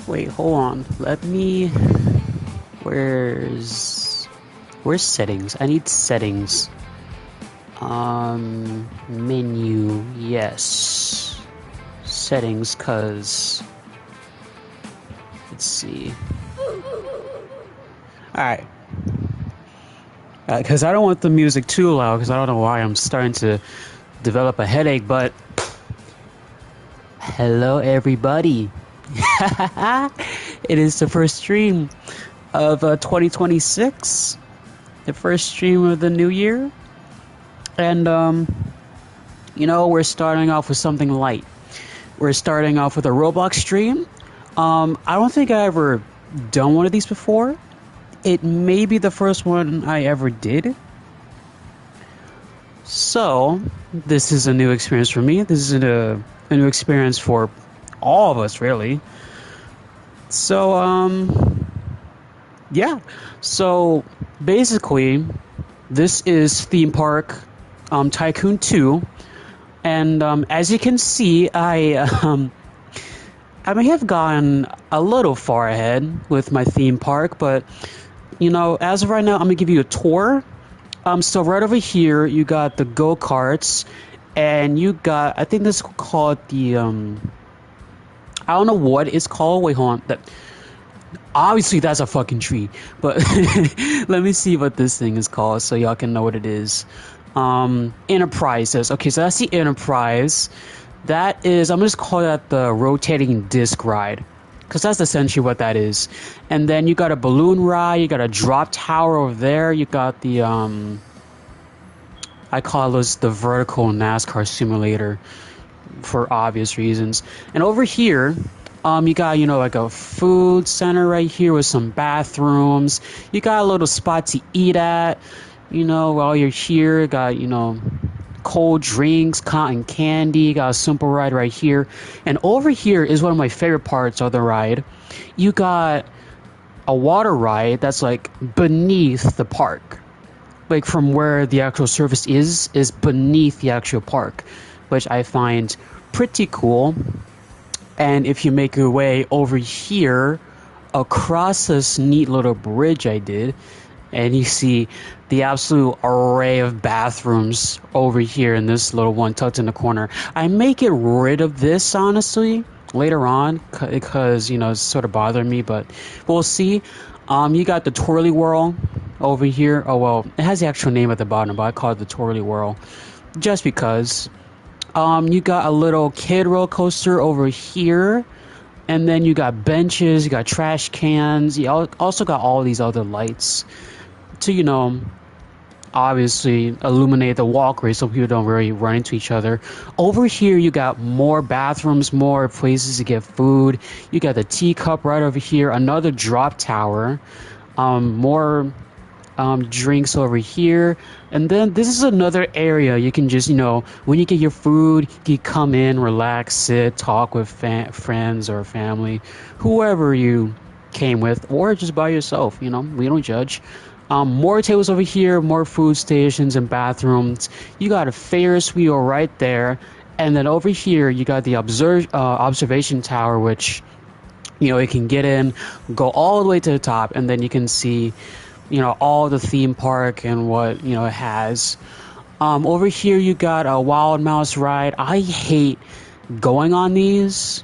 Wait, hold on. Let me... Where's settings? I need settings. Menu, yes. Settings, cause... Let's see. Alright. Because I don't want the music too loud, because I don't know why I'm starting to develop a headache, but... Hello, everybody. It is the first stream of 2026. The first stream of the new year. And, we're starting off with something light. We're starting off with a Roblox stream. I don't think I ever done one of these before. It may be the first one I ever did. So, this is a new experience for me. This is a new experience for all of us, really. So, yeah. So, basically, this is theme park Tycoon 2. And as you can see, I may have gone a little far ahead with my theme park, but, as of right now, I'm going to give you a tour. So right over here, you got the go-karts, and you got, I think this is called the, I don't know what it's called. Wait, hold on. Obviously, that's a fucking tree, but let me see what this thing is called so y'all can know what it is. Enterprise says, okay, so that's the Enterprise. That is, I'm just call that the rotating disc ride, because that's essentially what that is. And then you got a balloon ride, you got a drop tower over there, you got the, I call this the vertical NASCAR simulator for obvious reasons. And over here, you got, like a food center right here with some bathrooms. You got a little spot to eat at. While you're here, got, cold drinks, cotton candy, got a simple ride right here. And over here is one of my favorite parts of the ride. You got a water ride that's like beneath the park. Like from where the actual surface is beneath the actual park, which I find pretty cool. And if you make your way over here across this neat little bridge I did, and you see the absolute array of bathrooms over here in this little one tucked in the corner. I may get rid of this, honestly, later on, because, it's sort of bothering me, but we'll see. You got the Twirly Whirl over here. Oh, well, it has the actual name at the bottom, but I call it the Twirly Whirl just because. You got a little kid roller coaster over here. And then you got benches, you got trash cans. You also got all these other lights to, obviously illuminate the walkway so people don't really run into each other. Over here, you got more bathrooms, more places to get food. You got the teacup right over here, another drop tower, more drinks over here. And then this is another area you can just, when you get your food, you come in, relax, sit, talk with friends or family, whoever you came with, or just by yourself. We don't judge. More tables over here, more food stations and bathrooms. You got a Ferris wheel right there. And then over here, you got the observation tower, which, you can get in, go all the way to the top, and then you can see, all the theme park and what, it has. Over here, you got a Wild Mouse ride. I hate going on these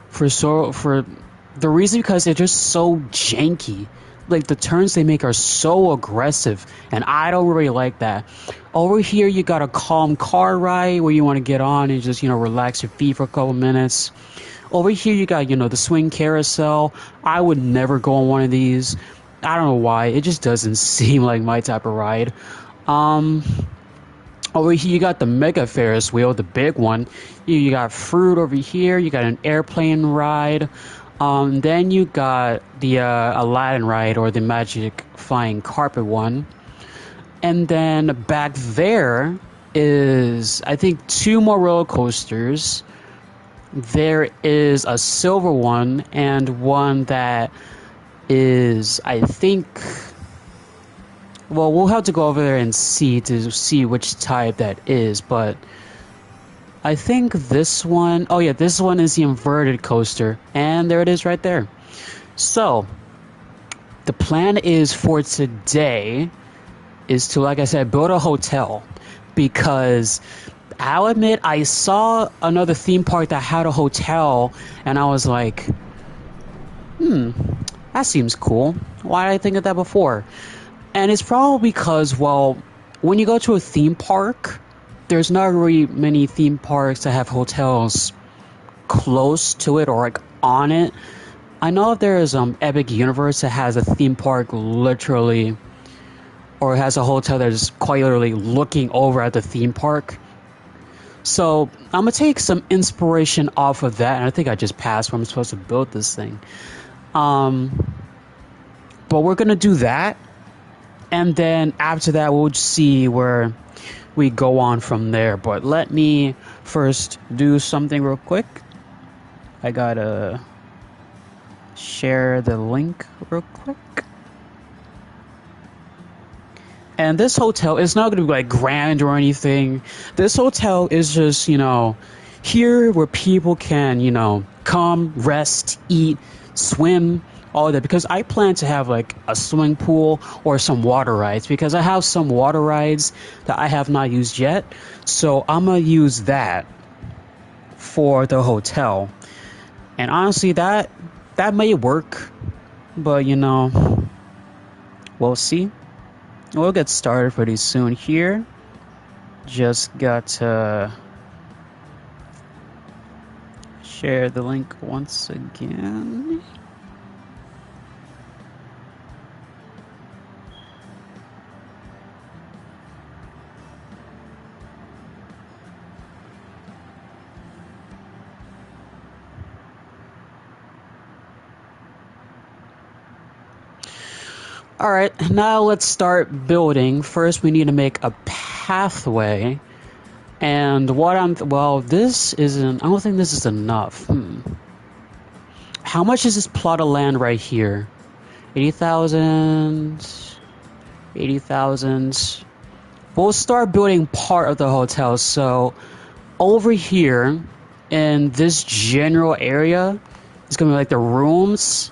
for the reason because they're just so janky. Like, the turns they make are so aggressive, and I don't really like that. Over here, you got a calm car ride where you want to get on and just, relax your feet for a couple minutes. Over here, you got, the swing carousel. I would never go on one of these. I don't know why. It just doesn't seem like my type of ride. Over here, you got the Mega Ferris wheel, the big one. You got fruit over here. You got an airplane ride. Then you got the Aladdin ride, or the magic flying carpet one. And then back there is, I think, 2 more roller coasters. There is a silver one and one that is, I think... Well, we'll have to go over there and see which type that is, but I think this one, oh yeah, this one is the inverted coaster. And there it is right there. So, the plan is for today is to, like I said, build a hotel. Because I'll admit, I saw another theme park that had a hotel, and I was like, that seems cool. Why did I think of that before? And it's probably because, well, when you go to a theme park, there's not really many theme parks that have hotels close to it or like on it. I know if there is Epic Universe that has a theme park literally, or has a hotel that is quite literally looking over at the theme park. So I'm gonna take some inspiration off of that, and I think I just passed where I'm supposed to build this thing. But we're gonna do that, and then after that we'll see where we go on from there. But let me first do something real quick. I gotta share the link real quick. And this hotel is not gonna be like grand or anything. This hotel is just, here where people can, come, rest, eat, swim, all that. Because I plan to have like a swimming pool or some water rides, because I have some water rides that I have not used yet. So I'm gonna use that for the hotel. And honestly, that may work, but we'll see. We'll get started pretty soon here. Just got to share the link once again. Alright, now let's start building. First, we need to make a pathway. And this isn't, I don't think this is enough. How much is this plot of land right here? 80,000. 80,000. We'll start building part of the hotel. So, over here, in this general area, it's gonna be like the rooms.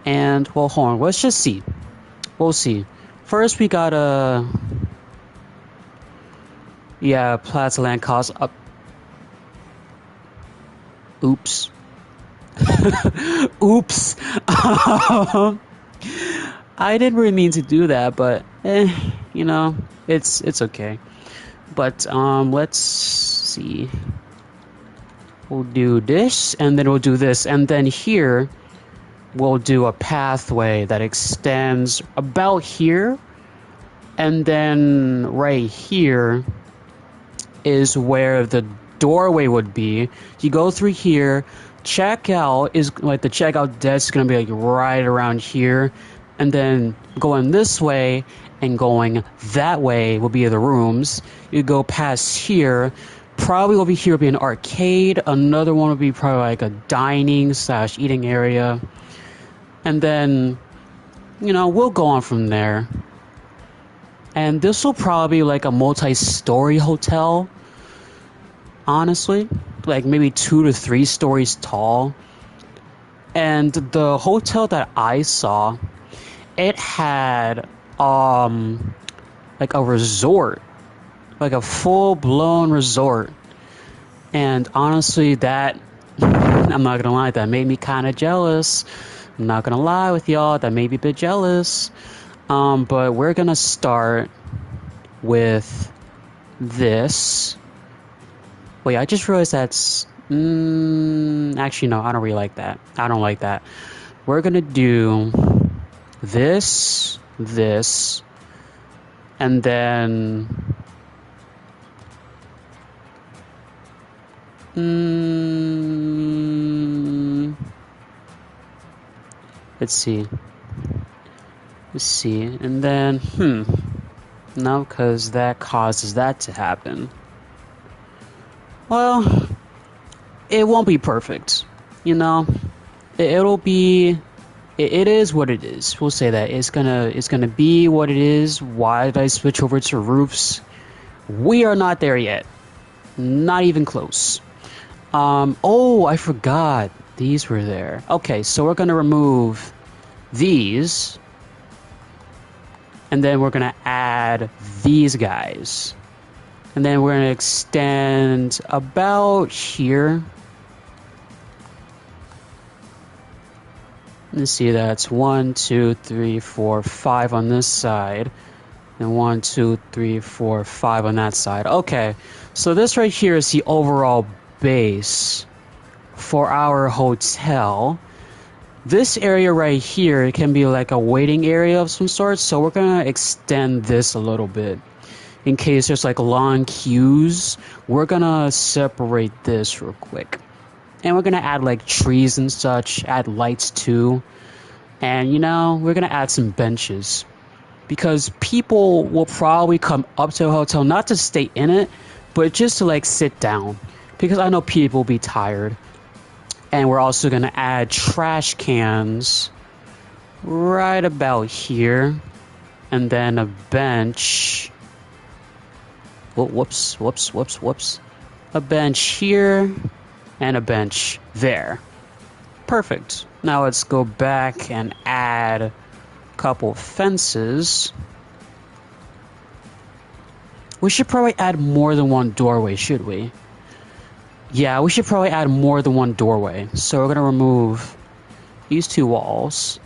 And, well, hold on, let's just see. We'll see. First, we gotta... Yeah, plots of land cost up. Oops. Oops. I didn't really mean to do that, but it's okay. But let's see. We'll do this, and then we'll do this, and then here we'll do a pathway that extends about here, and then right here is where the doorway would be. You go through here. Checkout is like the checkout desk is gonna be like right around here, and then going this way and going that way will be the rooms. You go past here. Probably over here will be an arcade. Another one will be probably like a dining / eating area. And then, we'll go on from there. And this will probably be like a multi-story hotel. Honestly. Like maybe 2 to 3 stories tall. And the hotel that I saw, it had, like a resort. Like a full-blown resort. And honestly, that, I'm not gonna lie, that made me kind of jealous. I'm not gonna lie with y'all, that made me a bit jealous. But we're gonna start with this. Wait, I just realized that's... actually, no, I don't really like that. I don't like that. We're gonna do this, and then... Let's see. And then, no, because that causes that to happen. Well, it won't be perfect, It'll be... It is what it is. We'll say that. It's gonna be what it is. Why did I switch over to roofs? We are not there yet. Not even close. Oh, I forgot. These were there. Okay, so we're gonna remove these. And then we're gonna add these guys. And then we're gonna extend about here. Let's see, that's 1, 2, 3, 4, 5 on this side. And 1, 2, 3, 4, 5 on that side. Okay, so this right here is the overall base for our hotel. This area right here can be like a waiting area of some sort, so we're gonna extend this a little bit. In case there's like long queues, we're gonna separate this real quick. And we're gonna add like trees and such, add lights too. And you know, we're gonna add some benches. Because people will probably come up to a hotel not to stay in it, but just to like sit down. Because I know people will be tired. And we're also gonna add trash cans right about here. And then a bench. Whoops. A bench here and a bench there. Perfect. Now let's go back and add a couple fences. We should probably add more than one doorway, should we? Yeah, we should probably add more than one doorway. So we're going to remove these two walls.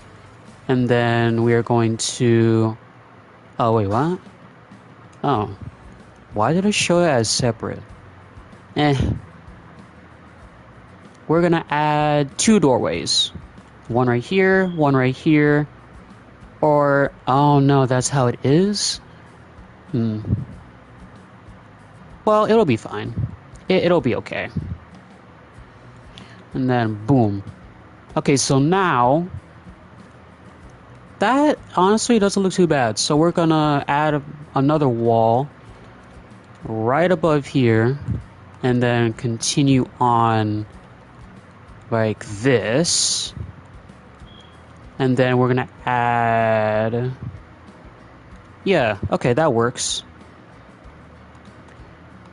And then we are going to... Oh, wait, what? Oh. Why did it show it as separate? We're going to add 2 doorways. One right here. Or... Oh, no, that's how it is? Well, it'll be fine. It'll be okay. And then, boom. Okay, so now... That honestly doesn't look too bad. So we're gonna add another wall right above here. And then continue on like this. And then we're gonna add... Yeah, okay, that works.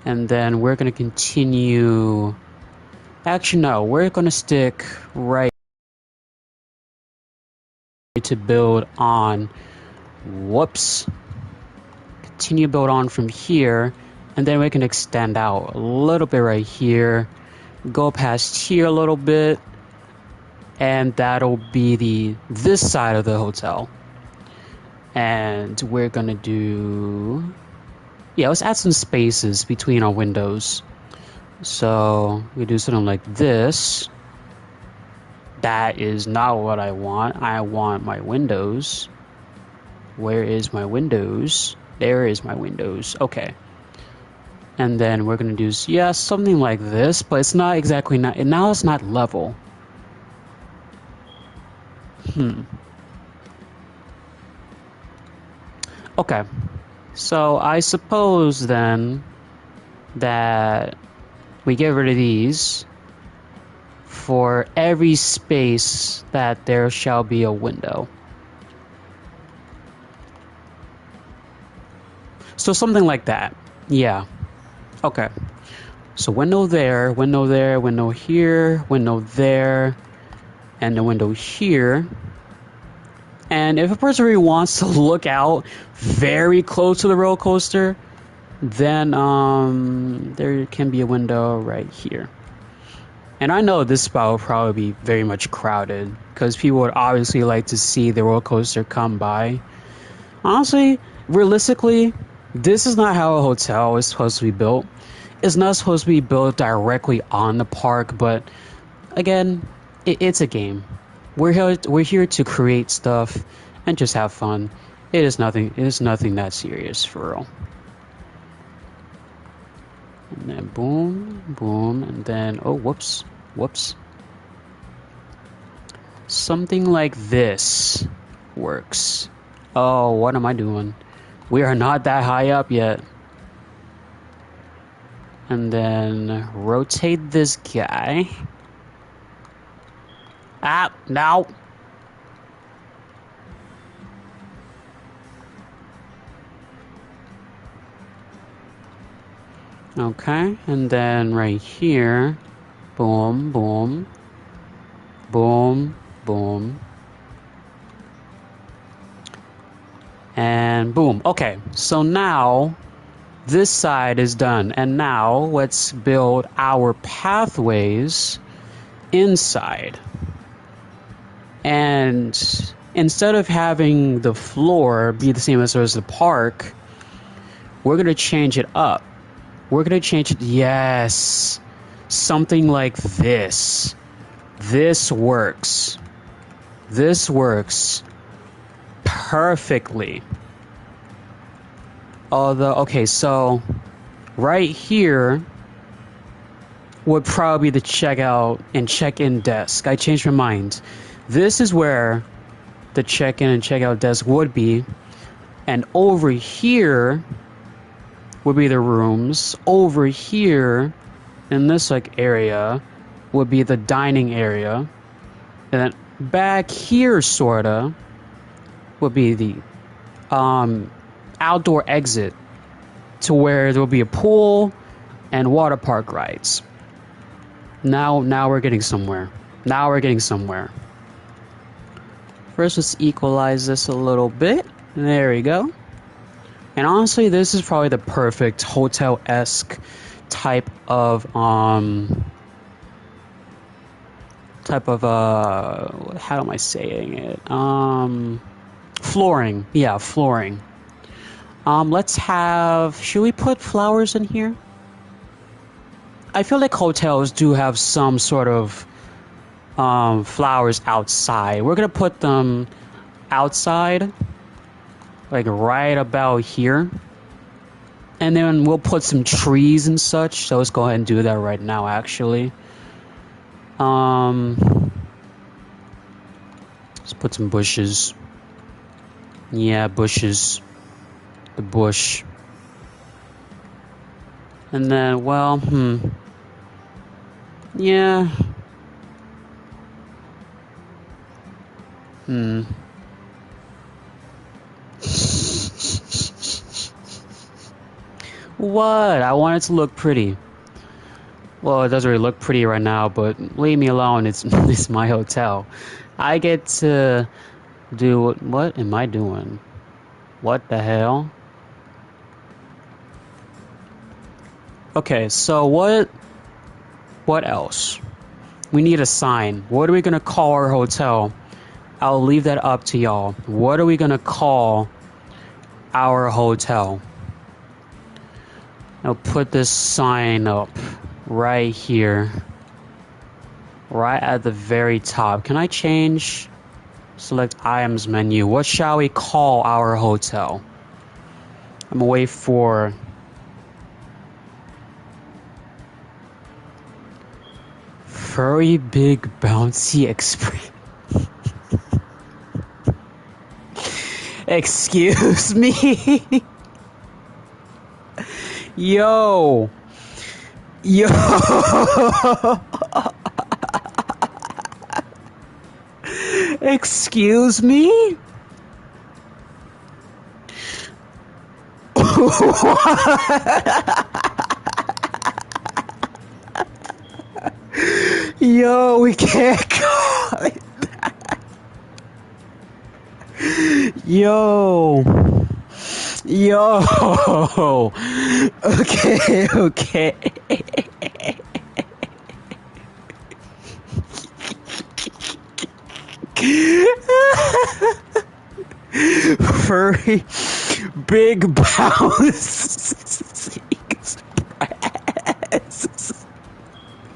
And then we're going to continue... Actually, no. We're going to stick right to build on... Whoops. Continue build on from here. And then we can extend out a little bit right here. Go past here a little bit. And that'll be this side of the hotel. And we're going to do... Yeah, let's add some spaces between our windows. So we do something like this. That is not what I want. I want my windows. Where is my windows? There is my windows. Okay. And then we're gonna do something like this, but it's not exactly now it's not level. Okay. So I suppose then that we get rid of these. For every space that there shall be a window. So something like that. Yeah. Okay. So window there, window here, window there, and a window here. And if a person really wants to look out very close to the roller coaster, then there can be a window right here. And I know this spot will probably be very much crowded because people would obviously like to see the roller coaster come by. Honestly, realistically, this is not how a hotel is supposed to be built. It's not supposed to be built directly on the park, but again, it's a game. We're here to create stuff and just have fun. It is nothing that serious for real. And then boom, boom, and then whoops. Something like this works. Oh, what am I doing? We are not that high up yet. And then rotate this guy. No. Okay, and then right here, boom, boom, boom, boom, and boom. Okay, so now this side is done, and now let's build our pathways inside. And instead of having the floor be the same as the park, we're going to change it up. We're going to change it, yes, something like this. This works. This works perfectly. Although, okay, so right here would probably be the checkout and check-in desk. I changed my mind. This is where the check-in and checkout desk would be. And over here would be the rooms. Over here, in this like area, would be the dining area. And then back here, sorta, would be the outdoor exit to where there will be a pool and water park rides. Now we're getting somewhere. Now we're getting somewhere. First, let's equalize this a little bit. There we go. And honestly, this is probably the perfect hotel-esque type of how am I saying it? Flooring. Yeah, flooring. Let's have, should we put flowers in here? I feel like hotels do have some sort of flowers outside. We're gonna put them outside, like right about here. And then we'll put some trees and such. So let's go ahead and do that right now, actually. Let's put some bushes. Yeah, bushes. The bush. And then, well, yeah. What? I want it to look pretty. Well, it doesn't really look pretty right now, but leave me alone. It's my hotel. I get to do what am I doing? What the hell? Okay, so what else? We need a sign. What are we gonna call our hotel? I'll leave that up to y'all. What are we gonna call our hotel? I'll put this sign up right here. Right at the very top. Can I change? Select items menu. What shall we call our hotel? I'm gonna wait for Furry Big Bouncy Express. Excuse me? Yo. Excuse me? Yo, we can't call it that. Yo. Okay. Furry Big Bounce Express.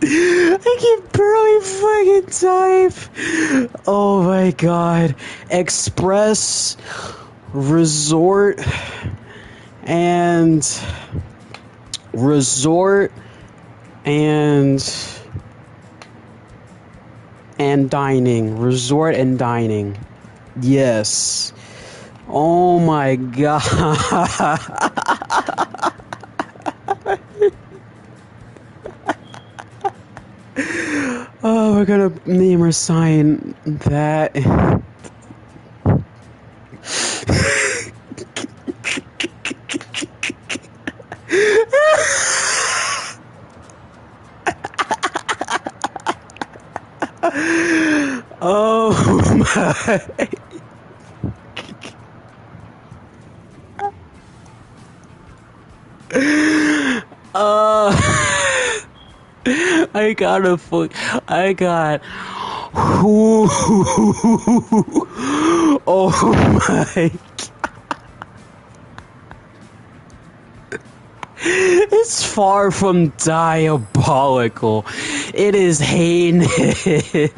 I can barely fucking type. Oh my god. Express Resort and dining. Resort and dining. Yes. Oh my god. Oh, we're gonna name our sign that. uh, I got a foot. I got. Oh my. It's far from diabolical. It is heinous.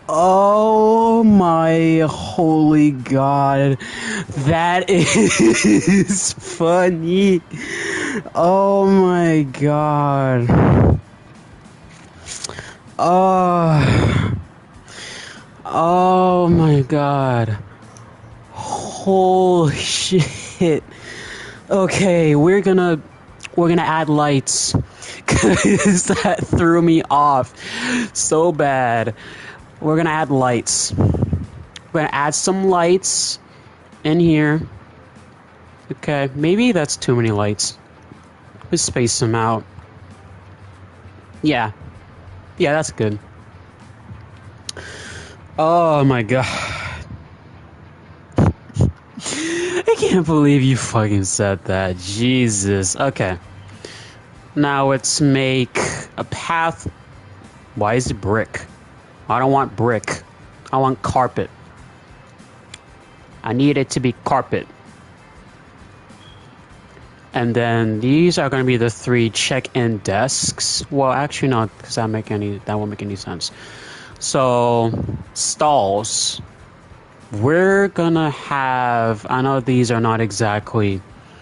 Oh my holy god. That is funny. Oh my god. Oh. Oh my god. Holy shit. Okay, we're gonna add lights. Cause that threw me off so bad. We're gonna add lights. We're gonna add some lights in here. Okay, maybe that's too many lights. Let's space them out. Yeah. Yeah, that's good. Oh my god. I can't believe you fucking said that. Jesus. Okay. Now let's make a path. Why is it brick? I don't want brick. I want carpet. I need it to be carpet. And then these are going to be the 3 check-in desks. Well, actually not, because that won't make any sense. So, stalls. We're gonna have, I know these are not exactly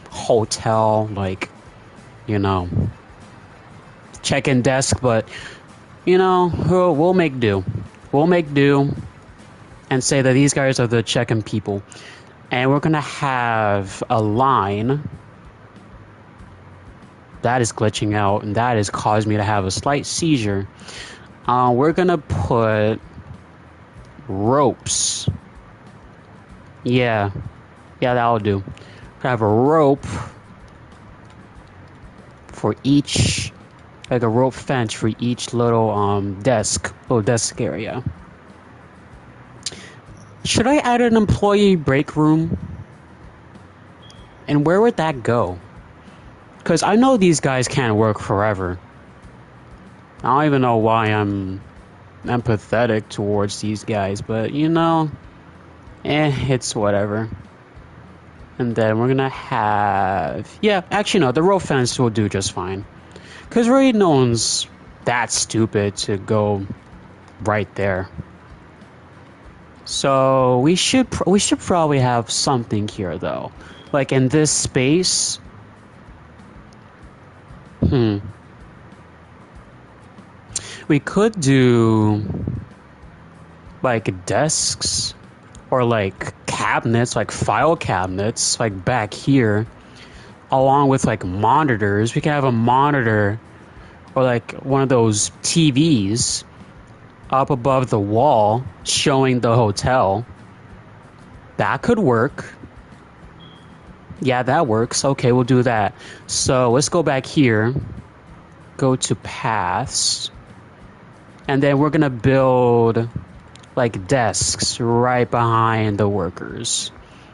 hotel, like, you know, check-in desk, but, you know, we'll make do. We'll make do and say that these guys are the check-in people. And we're gonna have a line that is glitching out, and that has caused me to have a slight seizure. We're gonna put ropes. Yeah, that'll do. Have a rope for each, like a rope fence for each little desk area. Should I add an employee break room? And where would that go? Because I know these guys can't work forever. I don't even know why I'm empathetic towards these guys, but you know, it's whatever. And then we're gonna have, yeah, actually no, the rope fence will do just fine. Because really no one's that stupid to go right there. So we should probably have something here though. Like in this space. We could do like desks or like cabinets, like file cabinets, like back here, along with like monitors. We can have a monitor or like one of those TVs up above the wall showing the hotel. That could work. Yeah, that works. Okay, we'll do that. So let's go back here, go to paths, and then we're gonna build like desks right behind the workers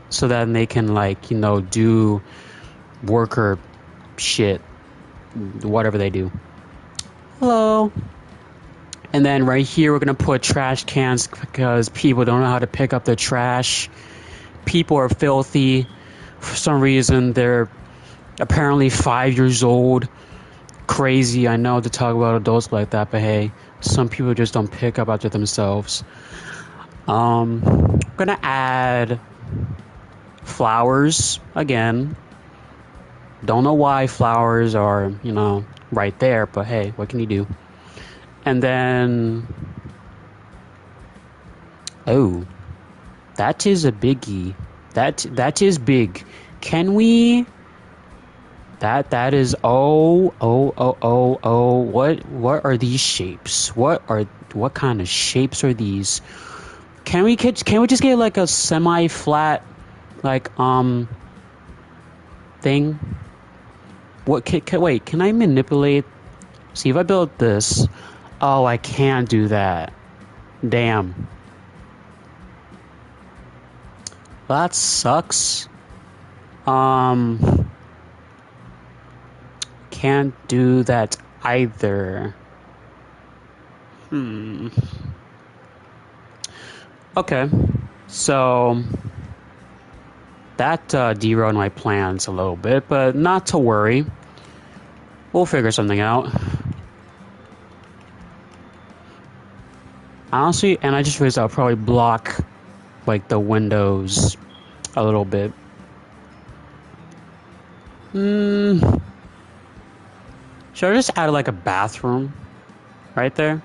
so that they can, like, you know, do worker shit, whatever they do. Hello. And then right here we're gonna put trash cans because people don't know how to pick up their trash. People are filthy. For some reason they're apparently 5 years old. Crazy, I know, to talk about adults like that, but hey, some people just don't pick up after themselves. I'm gonna add flowers again. Don't know why flowers are, you know, right there, but hey, what can you do? And then, oh, that is a biggie. That is big. Can we? That is, what are these shapes? What kind of shapes are these? Can we just get like a semi-flat like thing? What wait, can I manipulate? See, if I build this, Oh, I can't do that. Damn. That sucks. Can't do that either. Okay. So that derailed my plans a little bit, but not to worry. We'll figure something out. Honestly, and I just realized I'll probably block like the windows a little bit. Should I just add like a bathroom right there?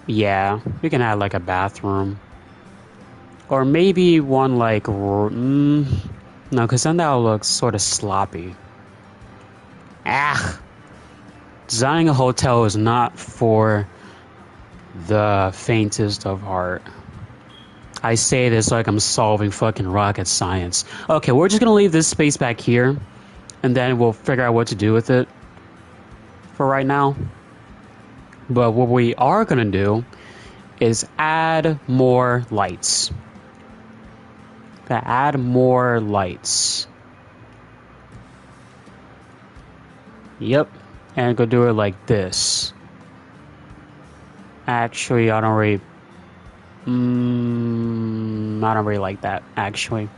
Yeah, we can add like a bathroom. Or maybe one like... no, because then that'll look sort of sloppy. Designing a hotel is not for the faintest of heart. I say this like I'm solving fucking rocket science. Okay, we're just gonna leave this space back here, and then we'll figure out what to do with it for right now. But what we are gonna do is add more lights. Add more lights. Yep. And go do it like this. Actually, I don't really like that, actually.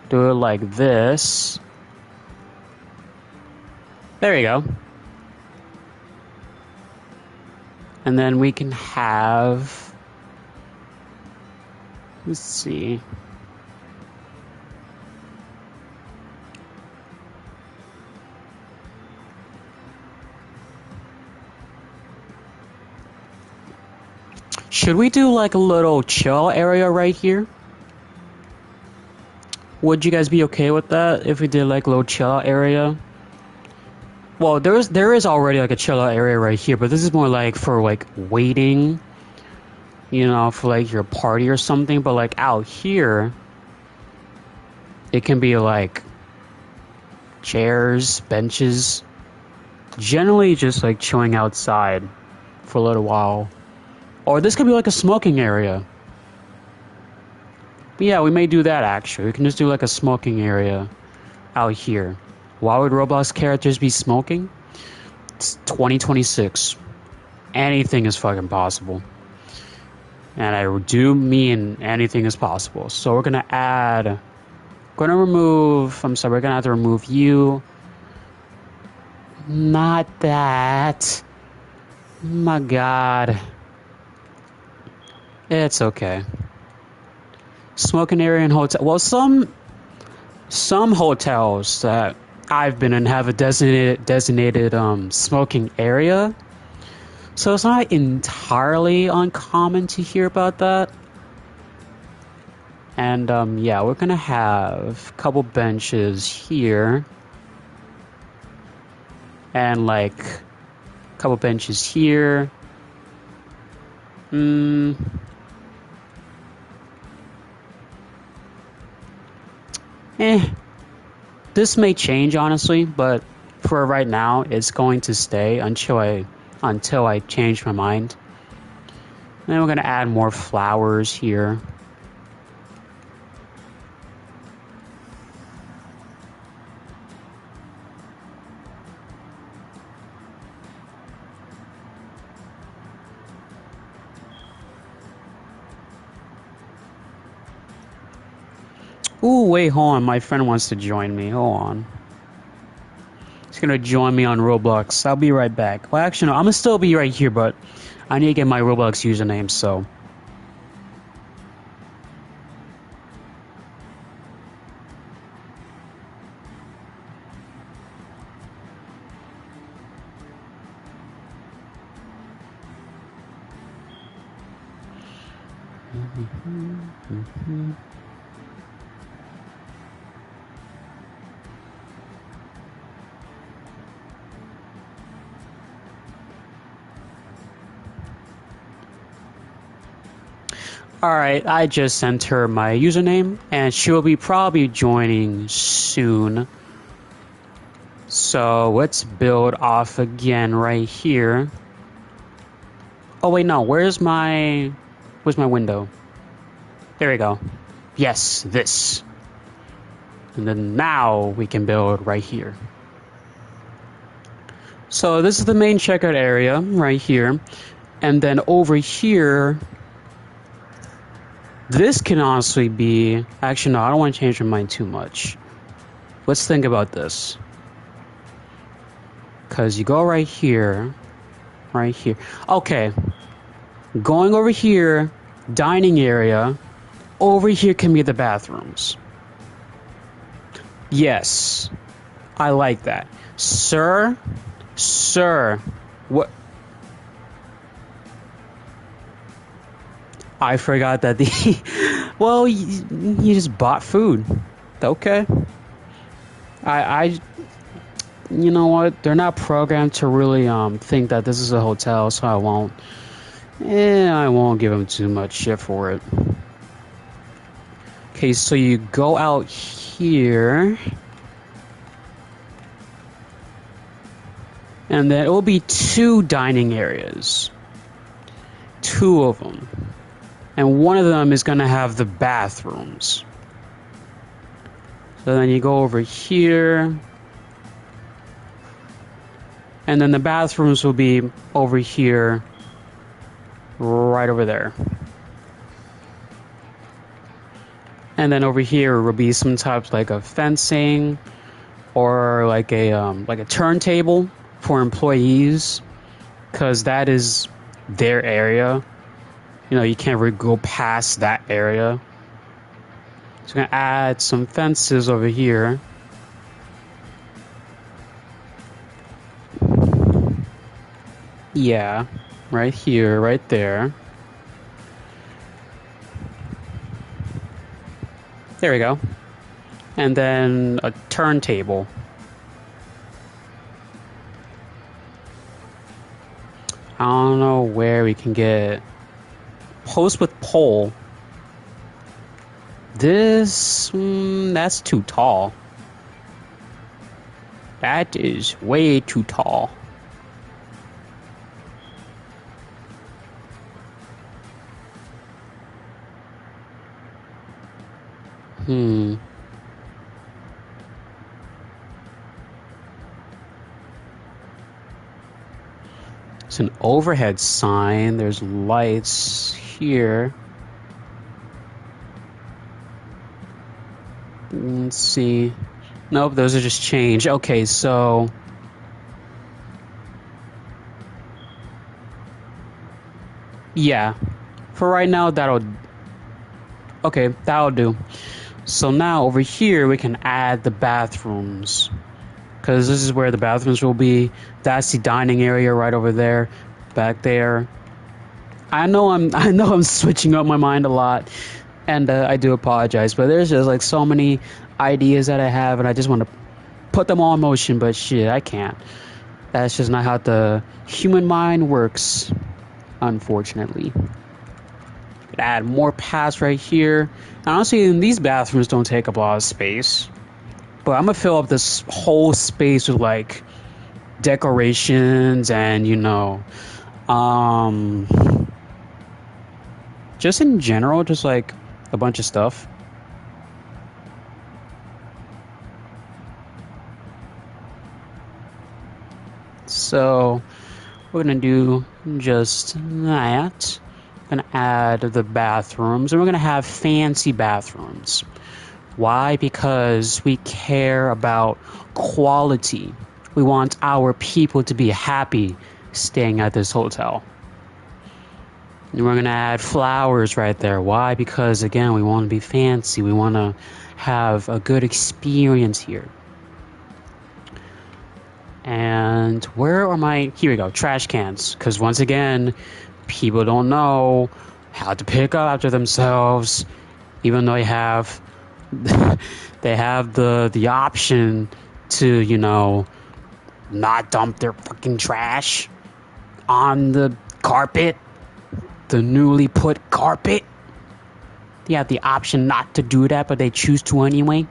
Do it like this. There you go. And then we can have... Let's see. Should we do like a little chill area right here? Would you guys be okay with that if we did like a little chill area? Well, there is already like a chill area right here, but this is more like for like waiting, you know, for like your party or something. But like out here, it can be like chairs, benches, generally just like chilling outside for a little while. Or this could be like a smoking area. But yeah, we may do that actually. We can just do like a smoking area out here. Why would Roblox characters be smoking? It's 2026. Anything is fucking possible. And I do mean anything is possible. So we're gonna add... we're gonna have to remove you. Not that. My God. It's okay. Smoking area and hotel. Well, some hotels that I've been in have a designated smoking area, so it's not entirely uncommon to hear about that. And yeah, we're gonna have a couple benches here, and like a couple benches here. This may change honestly, but for right now, it's going to stay until I change my mind. And then we're gonna add more flowers here. Ooh, wait, hold on. My friend wants to join me. Hold on. He's gonna join me on Roblox. I'll be right back. Well, actually, no. I'm gonna still be right here, but I need to get my Roblox username, so... Alright, I just sent her my username, and she will be probably joining soon. So let's build off again right here. Oh wait, no, where's my window? There we go. Yes, this. And then now we can build right here. So this is the main checkout area right here. And then over here, this can honestly be... Actually, no, I don't want to change my mind too much. Let's think about this. Because you go right here. Right here. Okay. Going over here, dining area. Over here can be the bathrooms. Yes. I like that. Sir? Sir. What? I forgot that the... Well, you just bought food. Okay. You know what? They're not programmed to really think that this is a hotel, so I won't give them too much shit for it. Okay, so you go out here. And then it will be 2 dining areas. 2 of them. And one of them is going to have the bathrooms. So then you go over here. And then the bathrooms will be over here. Right over there. And then over here will be some types like of fencing. Or like a turntable for employees. Because that is their area. You know, you can't really go past that area. So I'm going to add some fences over here. Yeah, right here, right there. There we go. And then a turntable. I don't know where we can get... Post with pole. This... that's too tall. That is way too tall. It's an overhead sign. There's lights here. Let's see. Nope, those are just changed. Okay, so... Yeah. For right now, that'll... Okay, that'll do. So now, over here, we can add the bathrooms. Because this is where the bathrooms will be. That's the dining area right over there. Back there. I know I'm switching up my mind a lot. And I do apologize. But there's just like so many ideas that I have. And I just want to put them all in motion. But shit, I can't. That's just not how the human mind works. Unfortunately. Could add more paths right here. And honestly, these bathrooms don't take up a lot of space. But I'm gonna fill up this whole space with like decorations and just in general, just like a bunch of stuff. So we're gonna do just that. Gonna add the bathrooms, and we're gonna have fancy bathrooms. Why? Because we care about quality. We want our people to be happy staying at this hotel. And we're gonna add flowers right there. Why? Because again, we want to be fancy. We want to have a good experience here. And where are my... Here we go, trash cans. Because once again, people don't know how to pick up after themselves, even though they have the option to, not dump their fucking trash on the carpet, the newly put carpet. They have the option not to do that, but they choose to anyway.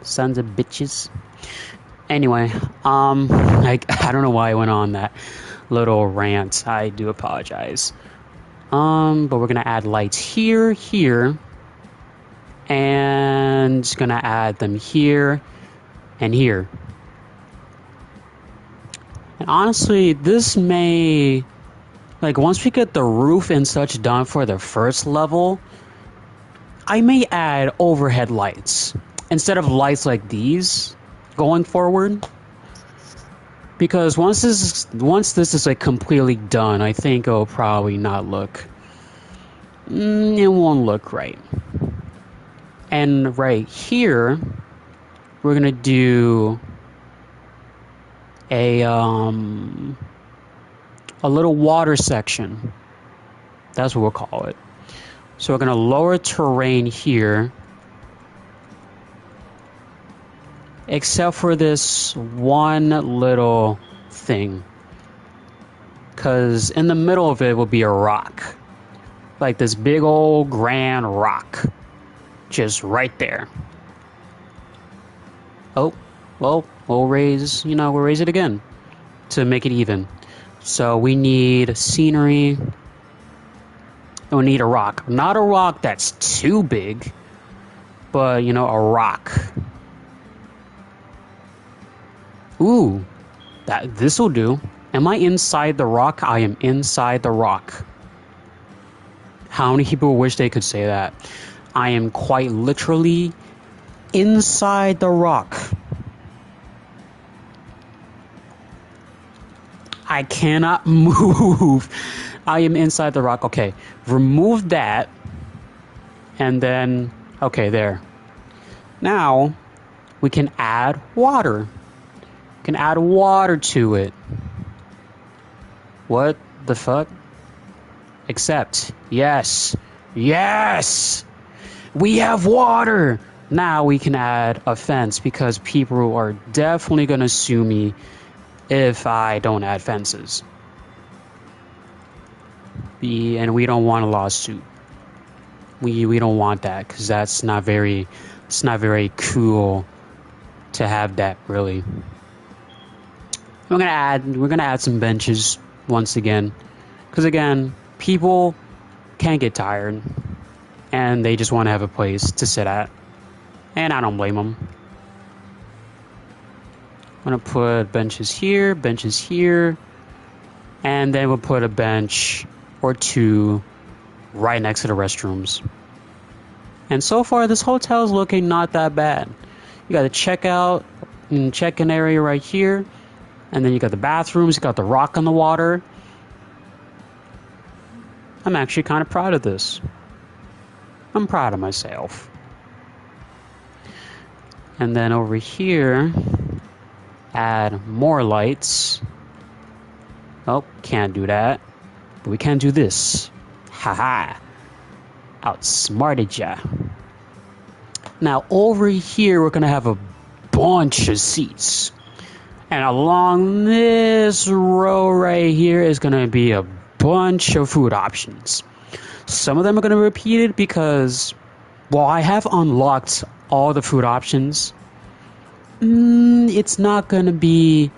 Sons of bitches. Anyway, I don't know why I went on that little rant. I do apologize. But we're gonna add lights here, here, and gonna add them here and here. And honestly, this may, like, once we get the roof and such done for the first level, I may add overhead lights instead of lights like these going forward. Because once this is like completely done, I think it'll probably not look. It won't look right. And right here, we're gonna do a little water section. That's what we'll call it. So we're gonna lower terrain here, except for this one little thing, because in the middle of it will be a rock, like this big old grand rock, just right there. Oh, well, we'll raise it again to make it even. So we need scenery, and we need a rock. Not a rock that's too big, but a rock. Ooh, this'll do. Am I inside the rock? I am inside the rock. How many people wish they could say that? I am quite literally inside the rock. I cannot move. I am inside the rock. Okay, remove that. And then, okay, there. Now, we can add water. We can add water to it. What the fuck? Except, yes. Yes! We have water! Now we can add a fence because people are definitely going to sue me if I don't add fences. And we don't want a lawsuit. We don't want that because it's not very cool to have that, really. We're gonna add some benches once again, because again, people can get tired and they just want to have a place to sit at, and I don't blame them. I'm gonna put benches here, and then we'll put a bench or two right next to the restrooms. And so far, this hotel is looking not that bad. You got the checkout and check-in area right here, and then you got the bathrooms, you got the rock on the water. I'm actually kind of proud of this. I'm proud of myself. And then over here, add more lights. Oh, can't do that. But we can do this. Haha. Outsmarted ya. Now over here, we're going to have a bunch of seats. And along this row right here is going to be a bunch of food options. Some of them are going to be repeated because, well, I have unlocked all the food options. It's not going to be,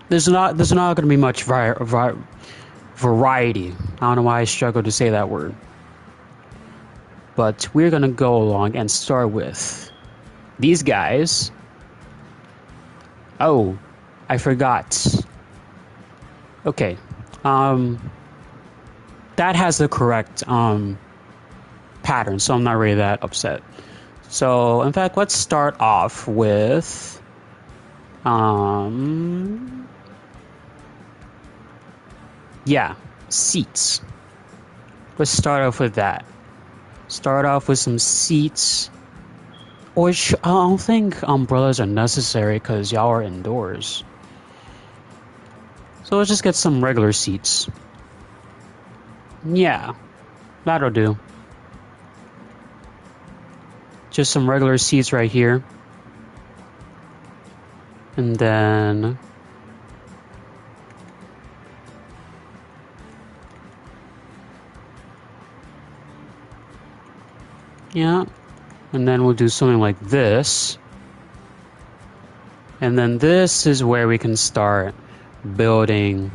there's not going to be much variety. I don't know why I struggle to say that word. But we're going to go along and start with these guys. Oh, I forgot. Okay. That has the correct pattern, so I'm not really that upset. So, in fact, let's start off with seats. Let's start off with that. Start off with some seats. Which I don't think umbrellas are necessary because y'all are indoors. So let's just get some regular seats. Yeah, that'll do. Just some regular seats right here. And then yeah. And then we'll do something like this. And then this is where we can start building.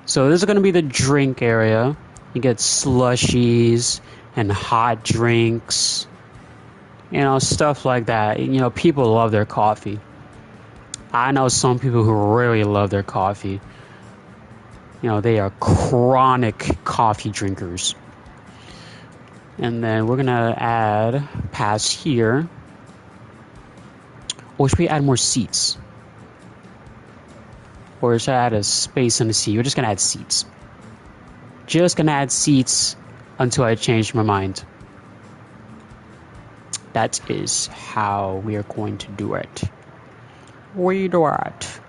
So this is going to be the drink area. You get slushies and hot drinks, you know, stuff like that. You know, people love their coffee. I know some people who really love their coffee. You know, they are chronic coffee drinkers. And then we're going to add past here. Or should we add more seats? Or should I add a space in the seat? We're just going to add seats. Just going to add seats until I change my mind. That is how we are going to do it. We do it.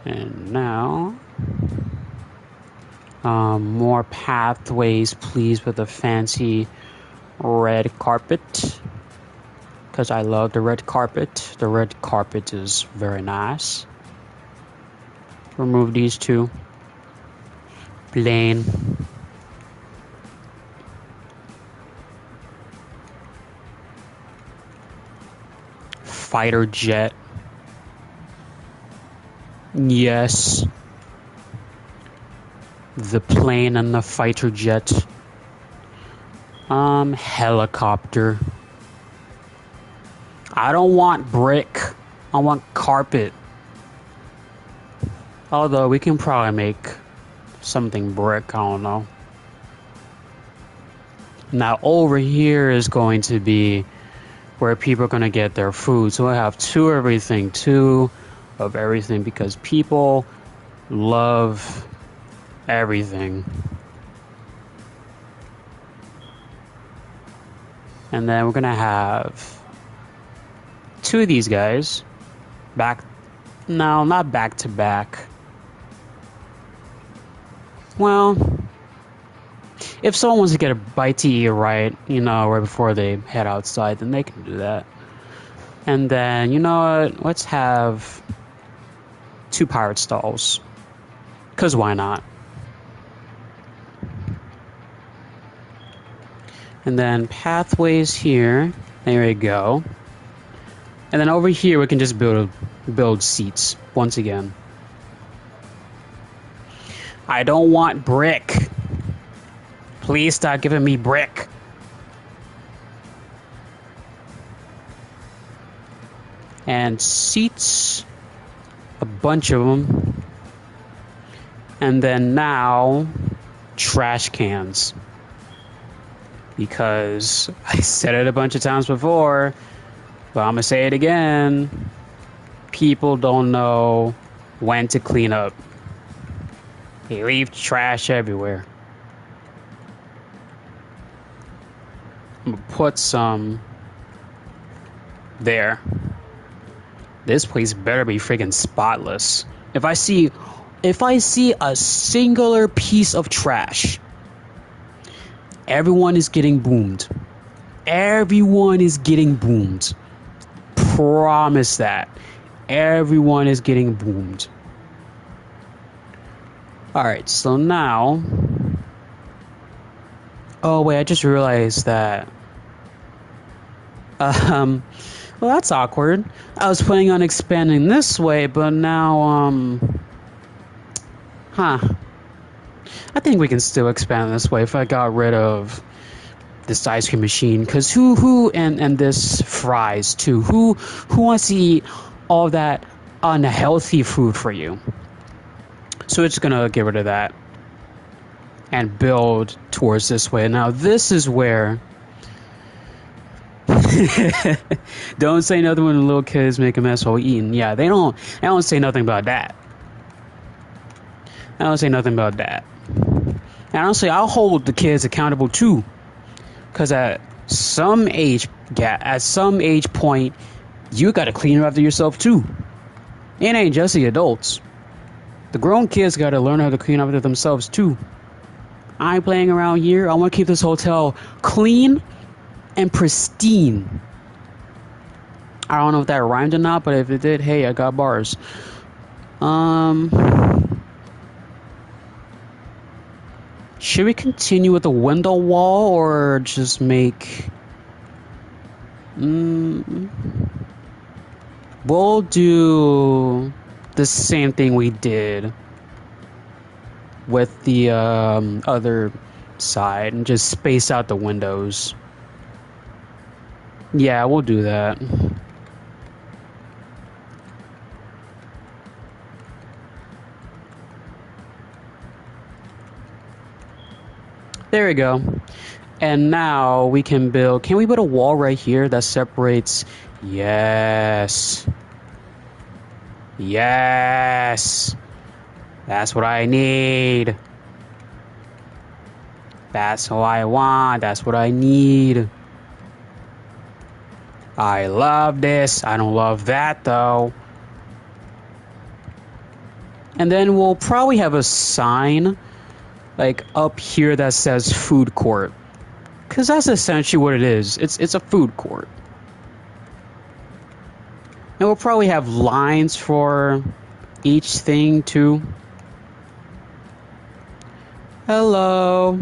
And now, more pathways, please, with a fancy red carpet. Because I love the red carpet. The red carpet is very nice. Remove these two. Plain. Fighter jet. Yes. The plane and the fighter jet. Helicopter. I don't want brick. I want carpet. Although we can probably make something brick, I don't know. Now over here is going to be where people are going to get their food. So I have two of everything because people love everything. And then we're going to have two of these guys not back to back. Well, if someone wants to get a bite to eat right before they head outside, then they can do that. And then, you know what, let's have two pirate stalls, because why not? And then pathways here, there we go. And then over here we can just build seats once again. I don't want brick. Please stop giving me brick. And seats, a bunch of them. And then now, trash cans. Because I said it a bunch of times before, but I'm gonna say it again. People don't know when to clean up. They leave trash everywhere. I'm gonna put some there. This place better be freaking spotless. If I see a singular piece of trash, everyone is getting boomed. Everyone is getting boomed. Promise that. Everyone is getting boomed. Alright, so now... Oh, wait, I just realized that... well, that's awkward. I was planning on expanding this way, but now, I think we can still expand this way if I got rid of this ice cream machine. Because and this fries, too. Who wants to eat all that unhealthy food for you? So we're just going to get rid of that and build towards this way. Now, this is where... Don't say nothing when the little kids make a mess while eating. Yeah, they don't say nothing about that. I don't say nothing about that. And honestly, I'll hold the kids accountable too. Because at some age point, you gotta clean up after yourself too. It ain't just the adults. The grown kids gotta learn how to clean up after themselves too. I ain't playing around here. I want to keep this hotel clean and pristine. I don't know if that rhymed or not, but if it did, hey, I got bars. Should we continue with the window wall or just make... We'll do the same thing we did with the other side and just space out the windows. Yeah, we'll do that. There we go. And now we can build... Can we build a wall right here that separates... Yes. Yes. That's what I need. That's what I want. That's what I need. I love this. I don't love that, though. And then we'll probably have a sign... like up here that says food court, because that's essentially what it is. It's a food court, and we'll probably have lines for each thing too. Hello,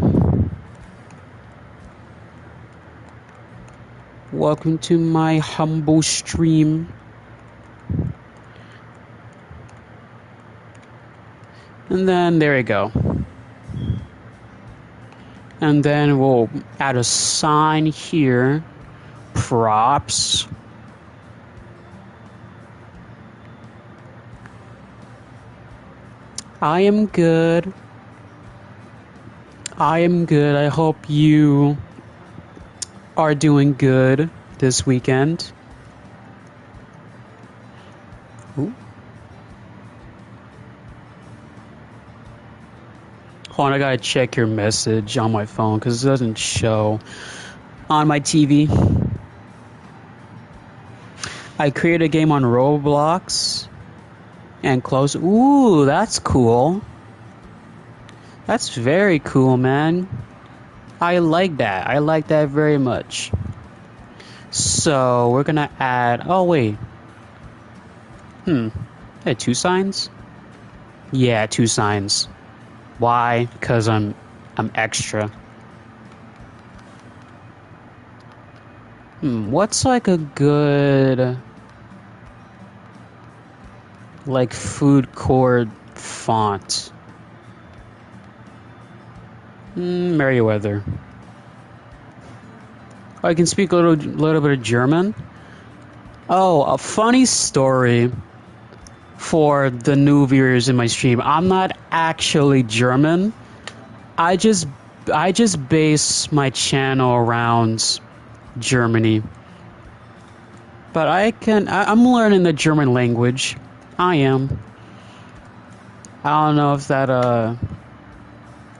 welcome to my humble stream. And then there we go. And then we'll add a sign here. Props. I am good. I am good. I hope you are doing good this weekend. Ooh. Hold on, I gotta check your message on my phone because it doesn't show on my TV. I created a game on Roblox and close. Ooh, that's cool. That's very cool, man. I like that. I like that very much. So we're gonna add. Oh wait. Hey, 2 signs? Yeah, 2 signs. Why? Because I'm extra. What's like a good like food court font? Merriweather. Oh, I can speak a little bit of German. Oh, a funny story for the new viewers in my stream. I'm not actually German. I just base my channel around Germany. But I'm learning the German language. I am. I don't know if that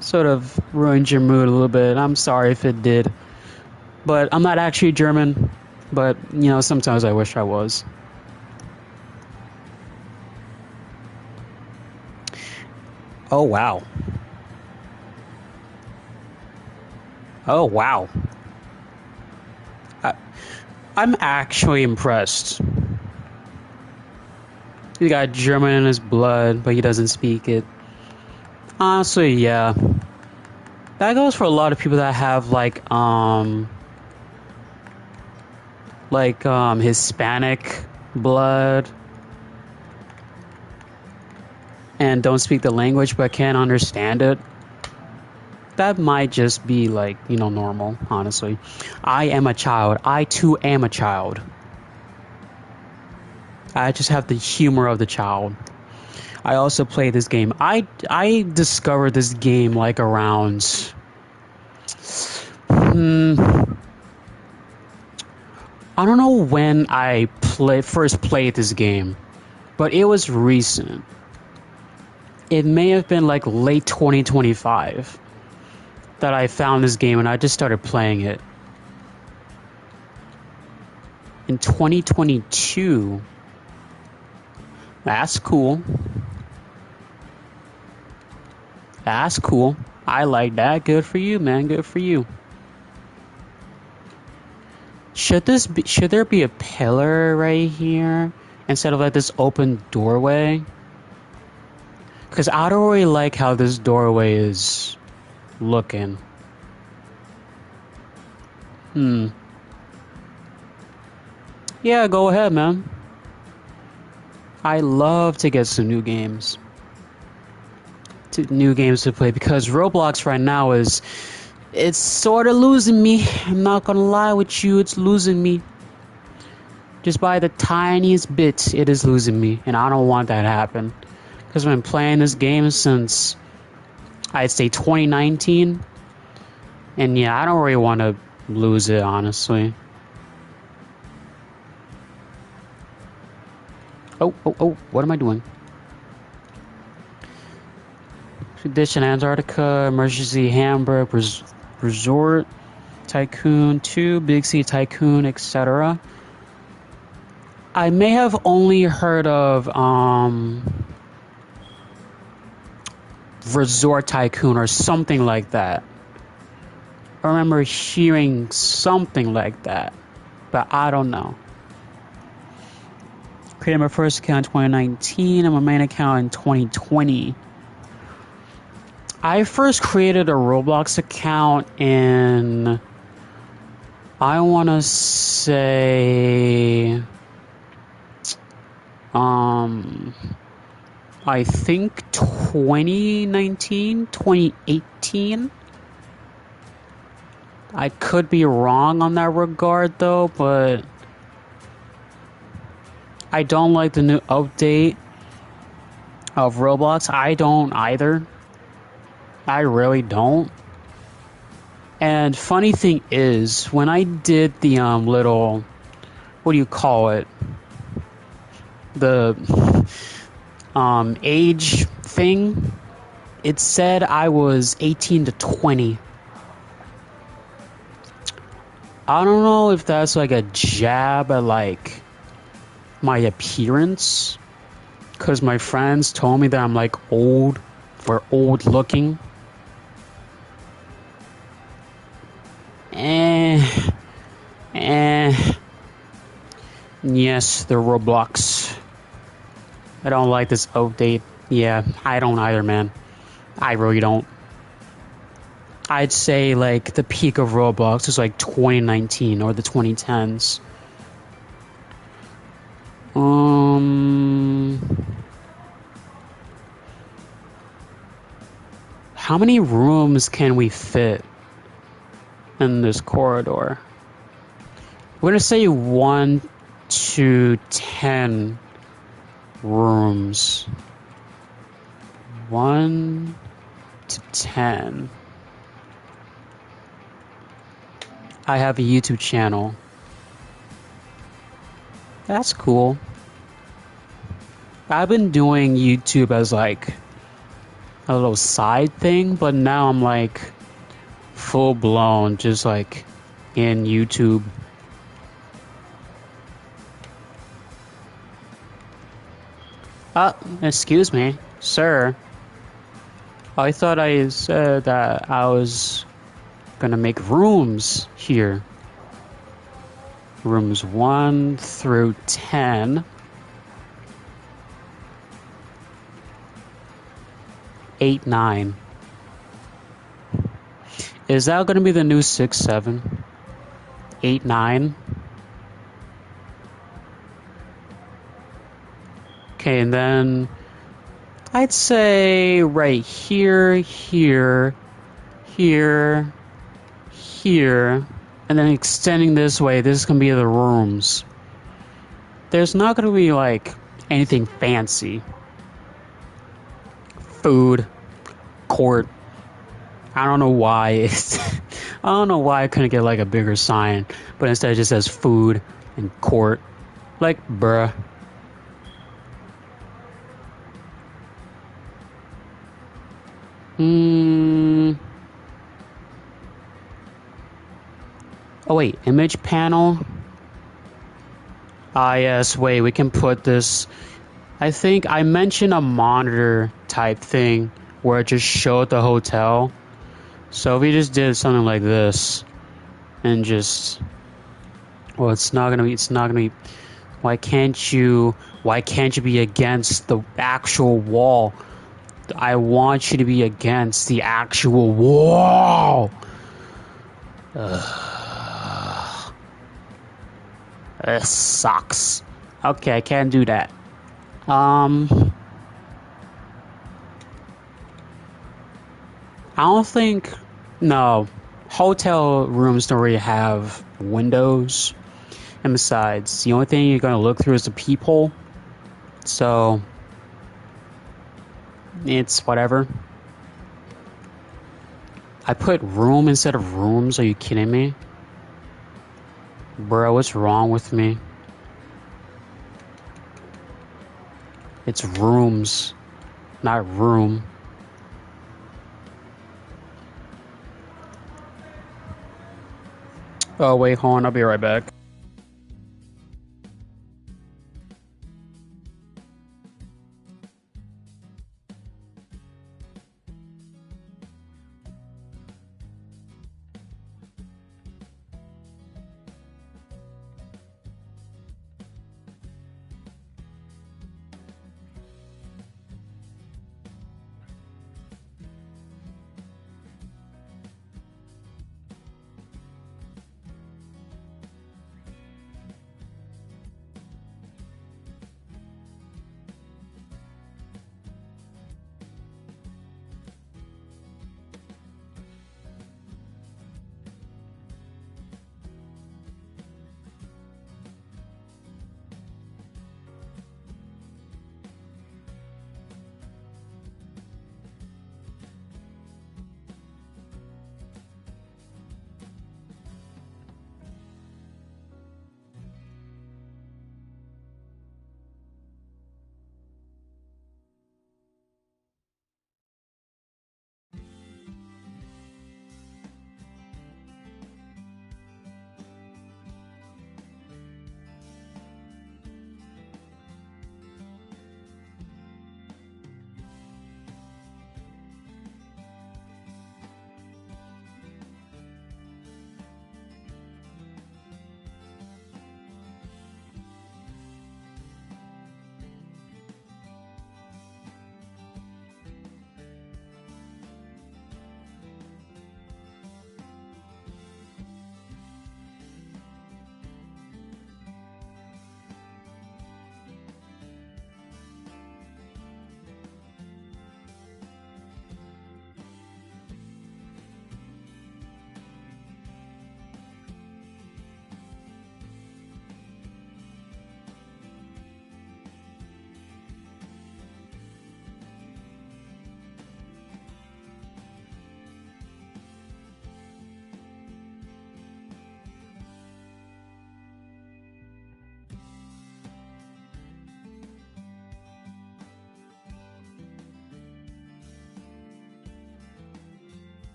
sort of ruined your mood a little bit. I'm sorry if it did. But I'm not actually German. But, you know, sometimes I wish I was. Oh, wow. Oh, wow. I'm actually impressed. He got German in his blood, but he doesn't speak it. Honestly, yeah. That goes for a lot of people that have, Hispanic blood. And don't speak the language but can't understand it. That might just be normal, honestly. I am a child. I too am a child. I just have the humor of the child. I also play this game. I discovered this game around I don't know when I first played this game, but it was recent. It may have been late 2025 that I found this game and I just started playing it. In 2022. That's cool. That's cool. I like that. Good for you, man. Good for you. Should there be a pillar right here instead of this open doorway? Because I don't really like how this doorway is looking. Yeah, go ahead, man. I love to get some new games. New games to play because Roblox right now it's sort of losing me. I'm not gonna lie with you, it's losing me. Just by the tiniest bit, it is losing me, and I don't want that to happen. Because I've been playing this game since, I'd say 2019, and yeah, I don't really want to lose it, honestly. Oh, what am I doing? Expedition Antarctica, Emergency Hamburg, Resort, Tycoon 2, Big Sea Tycoon, etc. I may have only heard of Resort Tycoon or something like that. I remember hearing something like that, but I don't know. Created my first account in 2019 and my main account in 2020. I first created a Roblox account in, I want to say, I think 2019, 2018. I could be wrong on that regard though, but I don't like the new update of Roblox. I don't either. I really don't. And funny thing is, when I did the little, what do you call it? The age thing, it said I was 18 to 20. I don't know if that's like a jab at like my appearance, because my friends told me that I'm like old looking. Yes, the Roblox. I don't like this update. Yeah, I don't either, man. I really don't. I'd say like the peak of Roblox is like 2019 or the 2010s. How many rooms can we fit in this corridor? We're gonna say 1 to 10 rooms. 1 to 10. I have a YouTube channel. That's cool. I've been doing YouTube as like a little side thing, but now I'm like full blown, just like in YouTube. Excuse me, sir. I thought I said that I was gonna make rooms here. Rooms 1 through 10. 8, 9. Is that gonna be the new 6, 7? 8, 9? Okay, and then I'd say right here, here, here, here, and then extending this way, this is gonna be the rooms. There's not gonna be like anything fancy. Food, court. I don't know why I don't know why I couldn't get like a bigger sign, but instead it just says food and court. Like, bruh. Oh wait, image panel. Ah yes, wait, we can put this. I think I mentioned a monitor type thing where it just showed the hotel. So if we just did something like this and just, well, it's not gonna be, why can't you be against the actual wall? I want you to be against the actual wall. This sucks. Okay, I can't do that. I don't think... No. Hotel rooms don't really have windows. And besides, the only thing you're going to look through is the peephole. So... it's whatever. I put room instead of rooms. Are you kidding me? Bro, what's wrong with me? It's rooms, not room. Oh, wait, hold on. I'll be right back.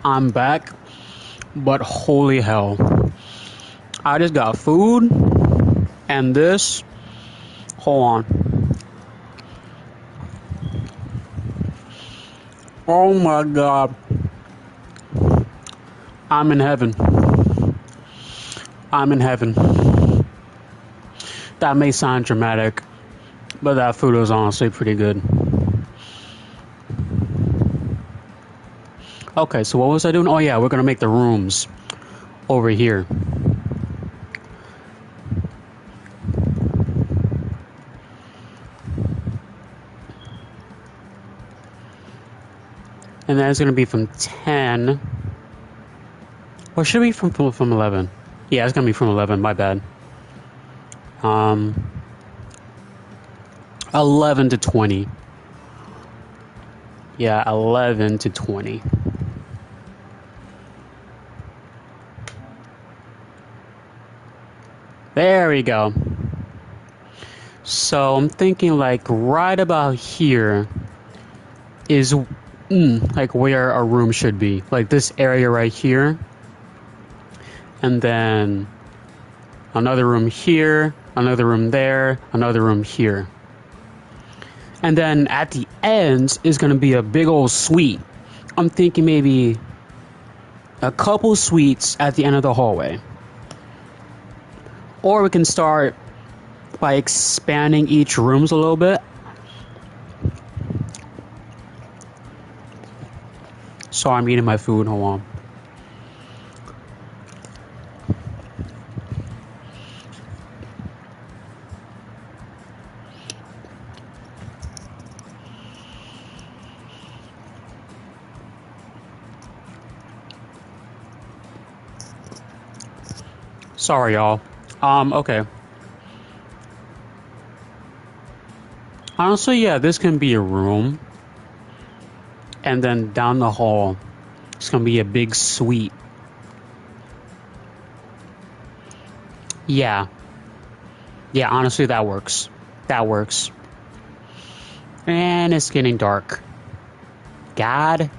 I'm back, but holy hell. I just got food and this. Hold on. Oh my god. I'm in heaven. I'm in heaven. That may sound dramatic, but that food was honestly pretty good. Okay, so what was I doing? Oh yeah, we're gonna make the rooms over here. And that's gonna be from 10. Or should it be from 11? Yeah, it's gonna be from 11, my bad. 11 to 20. Yeah, 11 to 20. There we go. So I'm thinking like right about here is like where our room should be. Like this area right here. and then another room here, another room there, another room here. And then at the end is going to be a big old suite. I'm thinking maybe a couple suites at the end of the hallway. Or we can start by expanding each rooms a little bit. Sorry, I'm eating my food. Hold on. Sorry, y'all. Okay. Honestly, yeah, this can be a room. And then down the hall, it's gonna be a big suite. Yeah. Yeah, honestly, that works. That works. And it's getting dark. God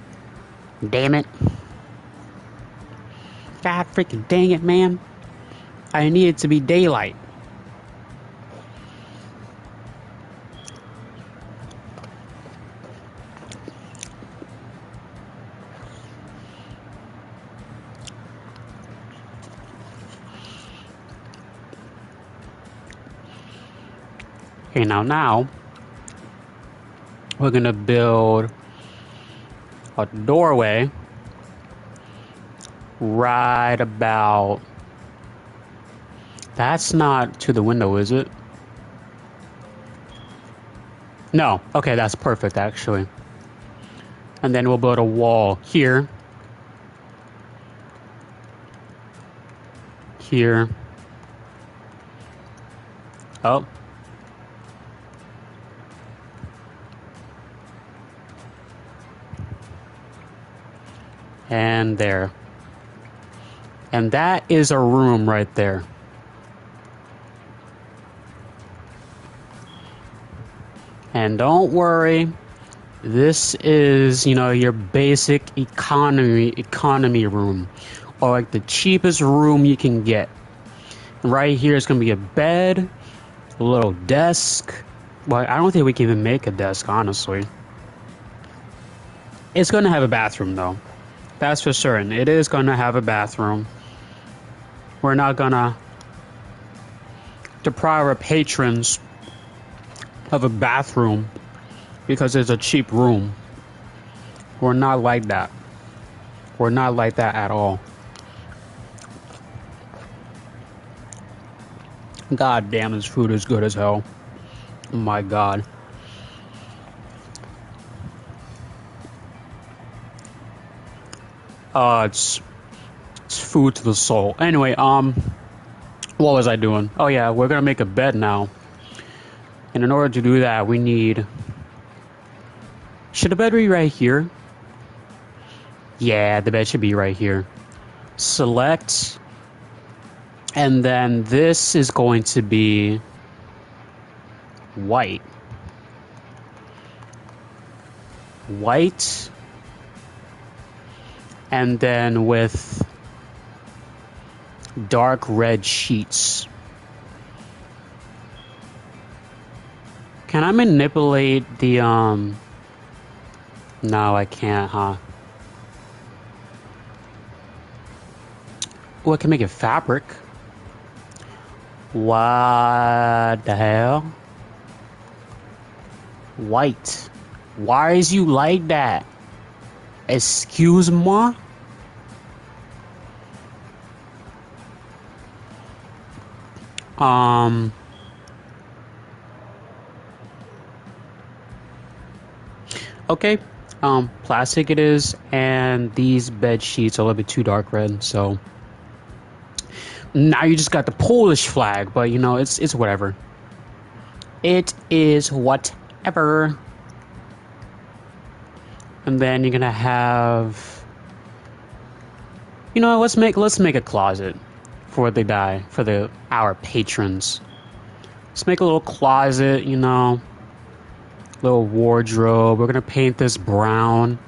damn it. God freaking dang it, man. I need it to be daylight. Okay, now we're gonna build a doorway right about. That's not to the window, is it? No. Okay, that's perfect, actually. And then we'll build a wall here. Here. Oh. And there. And that is a room right there. And don't worry, this is, your basic economy room, or like the cheapest room you can get. Right here is gonna be a bed, a little desk. Well, I don't think we can even make a desk, honestly. It's gonna have a bathroom though. That's for certain. It is gonna have a bathroom. We're not gonna deprive our patrons of a bathroom because it's a cheap room. We're not like that. We're not like that at all. God damn, this food is good as hell. Oh my god. It's food to the soul. Anyway, what was I doing? Oh yeah, we're gonna make a bed now. And in order to do that, we need... Should the bed be right here? Yeah, the bed should be right here. Select. And then this is going to be white. White. And then with dark red sheets. Can I manipulate the, No, I can't, huh? Oh, I can make it fabric. What the hell? White. Why is you like that? Excuse moi? Okay. Plastic it is, and these bed sheets are a little bit too dark red, so now you just got the Polish flag, but it's whatever. It is whatever. And then you're gonna have, let's make a closet for our patrons. Let's make a little closet, little wardrobe. We're gonna paint this brown.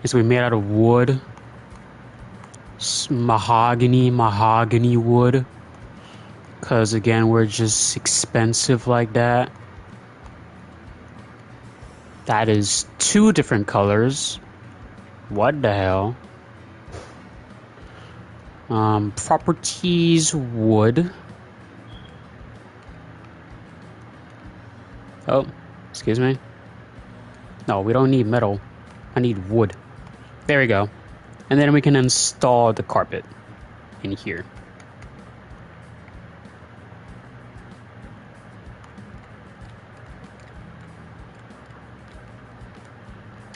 It's gonna be made out of wood. mahogany wood. Because again, we're just expensive like that. That is 2 different colors. What the hell? Properties wood. Oh, excuse me. No, we don't need metal. I need wood. There we go. And then we can install the carpet in here.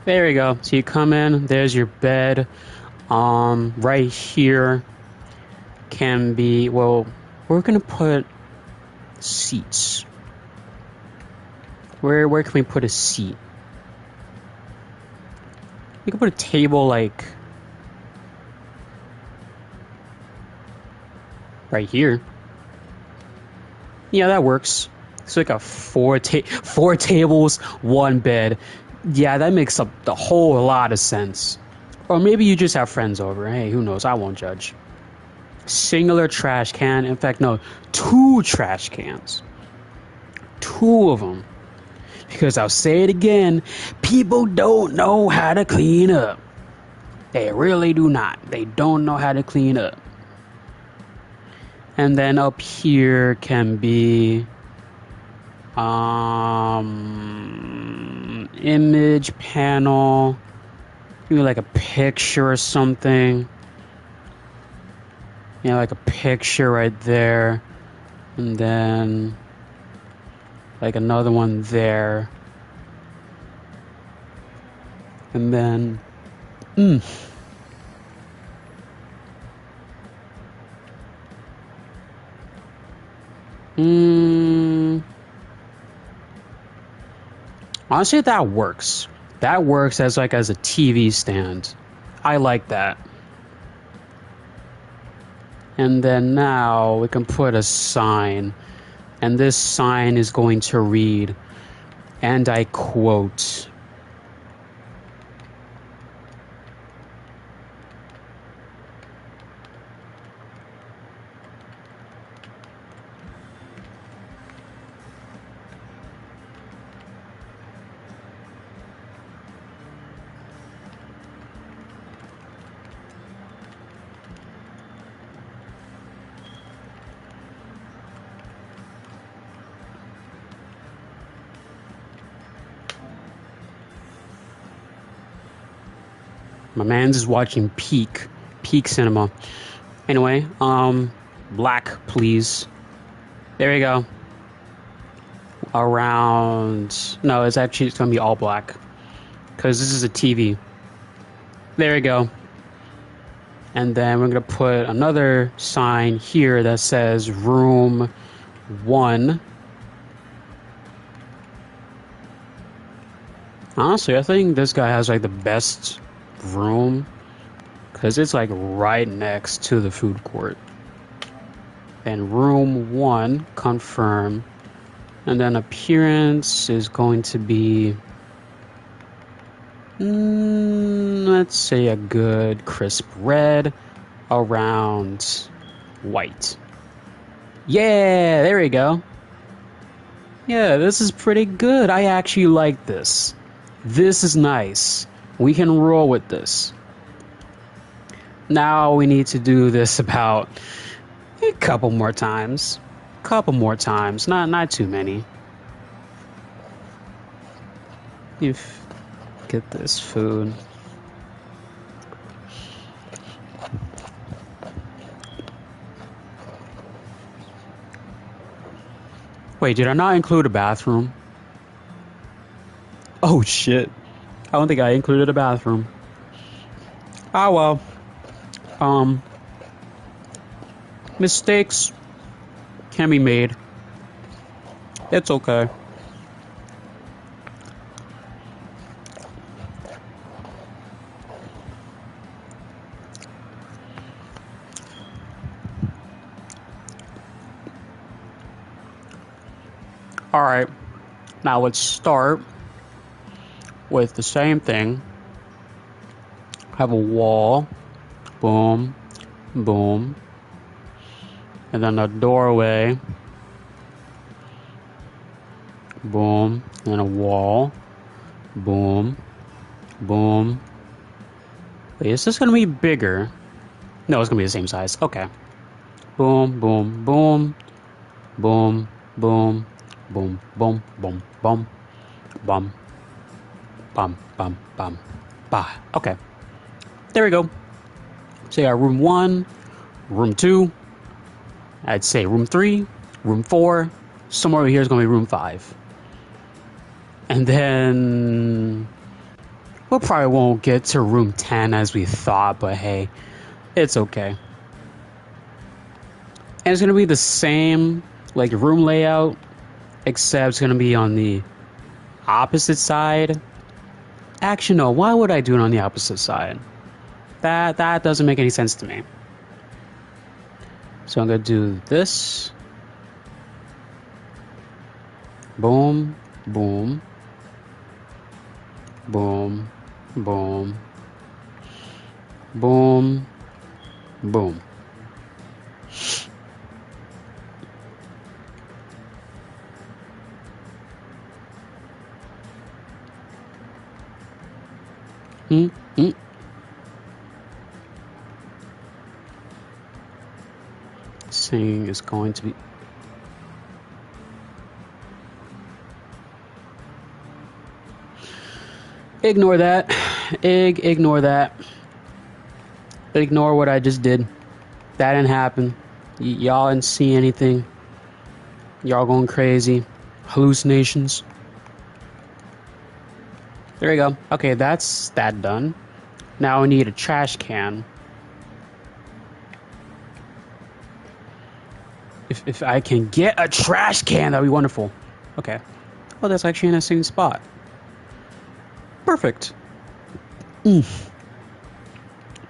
There we go. So you come in, there's your bed. Right here can be, well, we're gonna put seats. Where can we put a seat? We can put a table like right here. Yeah, that works. It's like a four tables, 1 bed. Yeah, that makes up the whole lot of sense. Or maybe you just have friends over. Hey, who knows? I won't judge. Singular trash can. In fact, no, 2 trash cans. 2 of them. Because I'll say it again, people don't know how to clean up. They really do not. They don't know how to clean up. And then up here can be image panel, maybe like a picture or something. Yeah, like a picture right there. And then like another one there. And then honestly, that works. That works as a TV stand. I like that. And then now we can put a sign. And this sign is going to read, and I quote, my man's is watching Peak Cinema. Anyway, black, please. There we go. No, it's gonna be all black. Because this is a TV. There we go. And then we're gonna put another sign here that says room 1. Honestly, I think this guy has the best room because it's right next to the food court. And room 1, confirm. And then appearance is going to be, let's say a good crisp red around white. Yeah, there we go. Yeah, this is pretty good. I actually like this. This is nice. We can roll with this. Now we need to do this about a couple more times. Not too many. Get this food. Wait, did I not include a bathroom? Oh shit. I don't think I included a bathroom. Ah well. Mistakes can be made. It's okay. Alright, now let's start with the same thing. Have a wall. Boom. boom. And then a doorway, boom. And a wall, boom, boom. Wait, is this gonna be bigger? No, it's gonna be the same size. Okay. Boom, boom, boom, boom, boom, boom, boom, boom, boom, bum, bum, bum, bum, bah. Okay. There we go. So you got room 1, room 2, I'd say room 3, room 4, somewhere over here is going to be room 5. And then we probably won't get to room 10 as we thought, but hey, it's okay. And it's going to be the same like room layout, except it's going to be on the opposite side. Actually, no, why would I do it on the opposite side? That doesn't make any sense to me. So I'm going to do this. Boom, boom, boom, boom, boom, boom. Saying is going to be ignore that. Ignore that. Ignore what I just did. That didn't happen. Y'all didn't see anything. Y'all going crazy. Hallucinations. There we go. Okay, that's that done. Now we need a trash can. If I can get a trash can, that'd be wonderful. Okay. Oh, that's actually in the same spot. Perfect.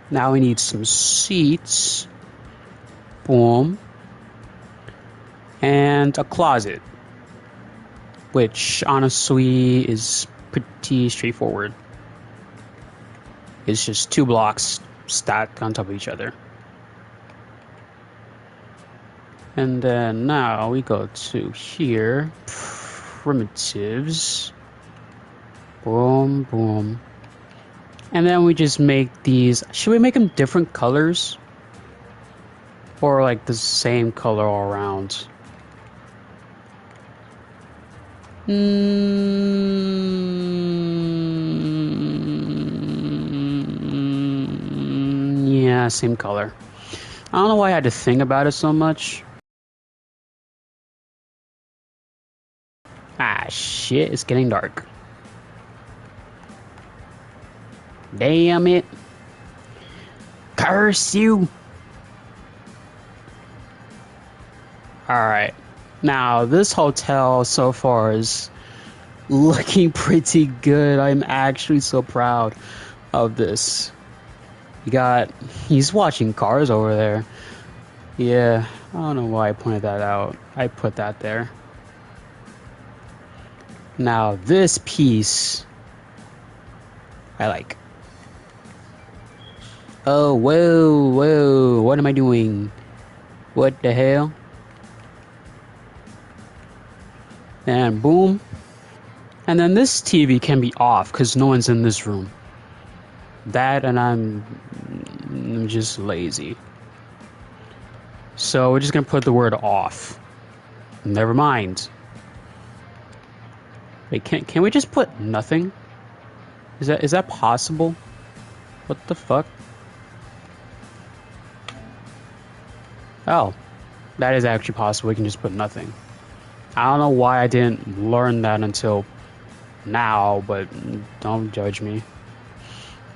Now we need some seats. Boom. And a closet. Which, honestly, is pretty straightforward. It's just 2 blocks stacked on top of each other. And then now we go to here. Primitives. Boom, boom. And then we just make these. Should we make them different colors? Or like the same color all around? Yeah, same color. I don't know why I had to think about it so much. Ah, shit, it's getting dark. Damn it. Curse you. Alright. Now, this hotel so far is looking pretty good. I'm actually so proud of this. He's watching cars over there. Yeah, I don't know why I pointed that out. I put that there. Now, this piece, I like. Oh, whoa, what am I doing? What the hell? And boom. And then this TV can be off because no one's in this room. That and I'm just lazy. So we're just gonna put the word off. Never mind. Wait, can we just put nothing? Is that possible? What the fuck? Oh, that is actually possible. We can just put nothing. I don't know why I didn't learn that until now, but don't judge me.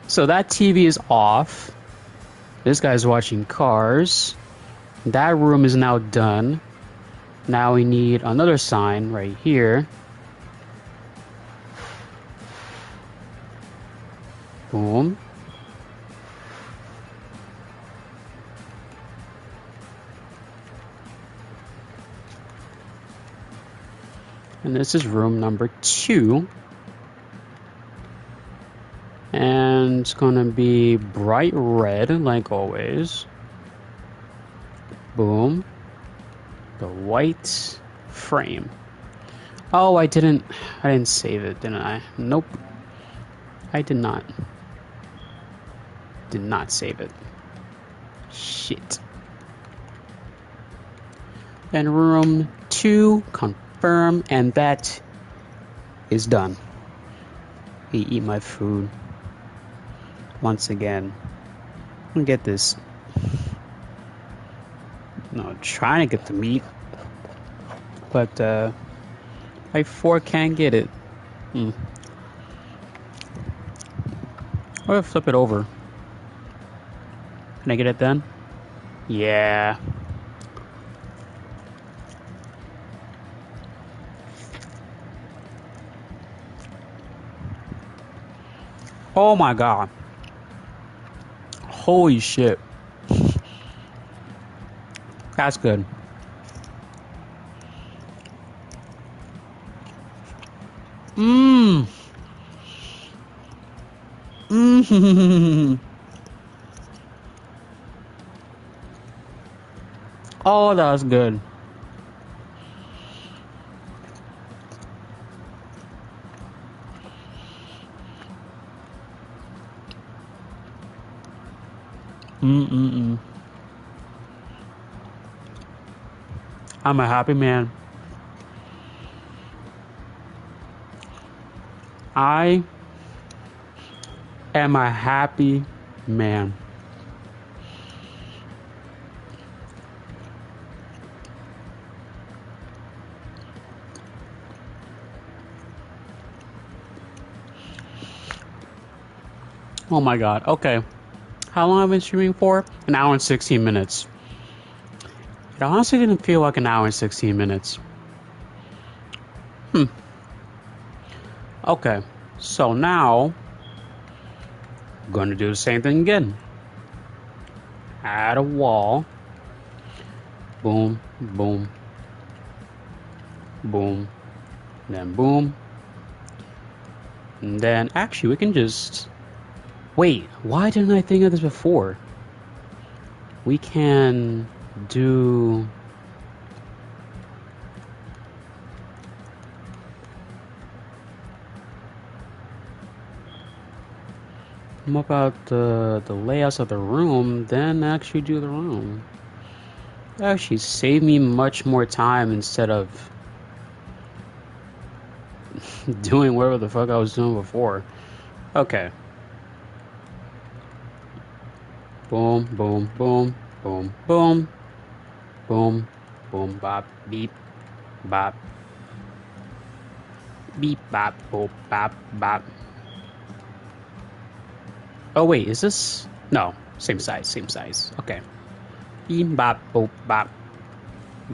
So that TV is off. This guy's watching cars. That room is now done. Now we need another sign right here. Boom. And this is room number 2. And it's gonna be bright red, like always. Boom. The white frame. Oh, I didn't save it, didn't I? Nope. I did not. Did not save it. Shit. And room 2, confirm, and that is done. Eat my food. Once again. I'm gonna get this. No, trying to get the meat. But, my fork can't get it. I'm gonna flip it over. Can I get it then? Yeah. Oh my god. Holy shit. That's good. Mmm. Mmm. Oh, that's good. I'm a happy man. I am a happy man. Oh my god. Okay. How long have I been streaming for? An hour and 16 minutes. It honestly didn't feel like an hour and 16 minutes. Okay. So now, I'm going to do the same thing again. Add a wall. Boom, boom, boom, then boom. And then, actually, we can just... Wait, why didn't I think of this before? We can do... What about the layouts of the room, then actually do the room? Actually save me much more time instead of doing whatever the fuck I was doing before. Okay. Boom, boom, boom, boom, boom, boom, boom, bop, beep, bop, beep, bop, boop, bop, bop. Oh wait, is this? No, same size. Okay. Beep, bop, boop, bop,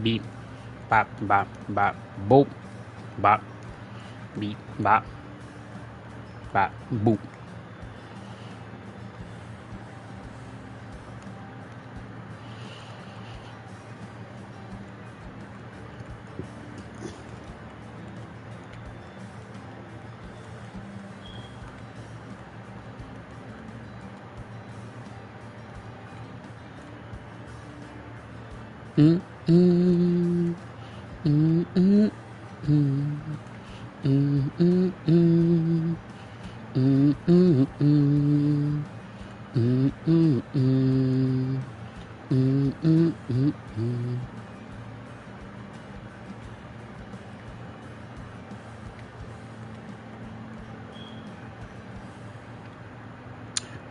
beep, bop, bop, bop, boop, bop, beep, bop, bop, boop.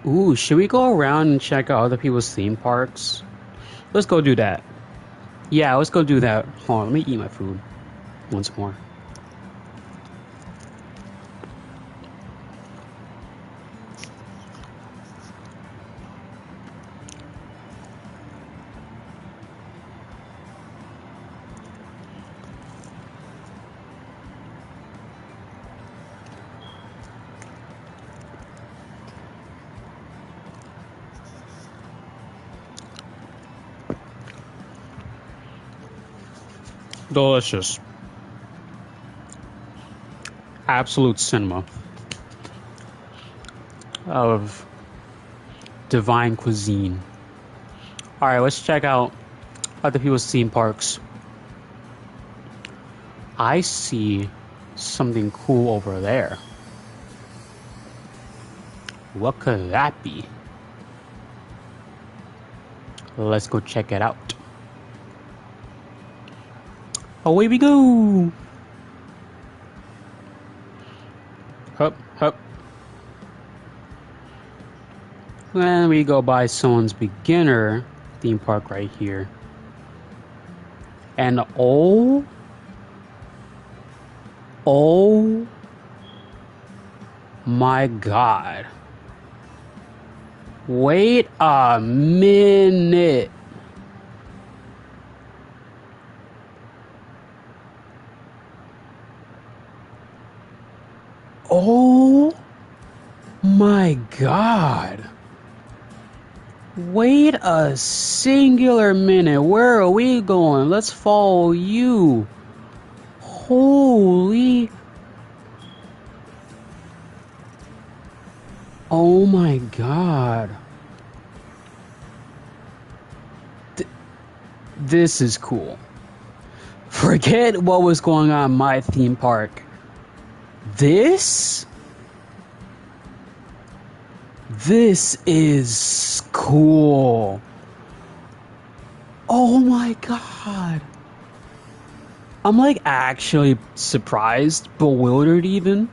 Ooh, should we go around and check out other people's theme parks? Let's go do that. Yeah, let's go do that. Hold on, let me eat my food once more. Delicious. Absolute cinema of divine cuisine. Alright, let's check out other people's theme parks. I see something cool over there. What could that be? Let's go check it out. Away we go! Hup, hup. Then we go by someone's beginner theme park right here. And oh my god. Wait a minute. Oh my god. Wait a singular minute. Where are we going? Let's follow you. Holy. Oh my god. This is cool. Forget what was going on in my theme park. This is cool. Oh my god. I'm like actually surprised, bewildered even.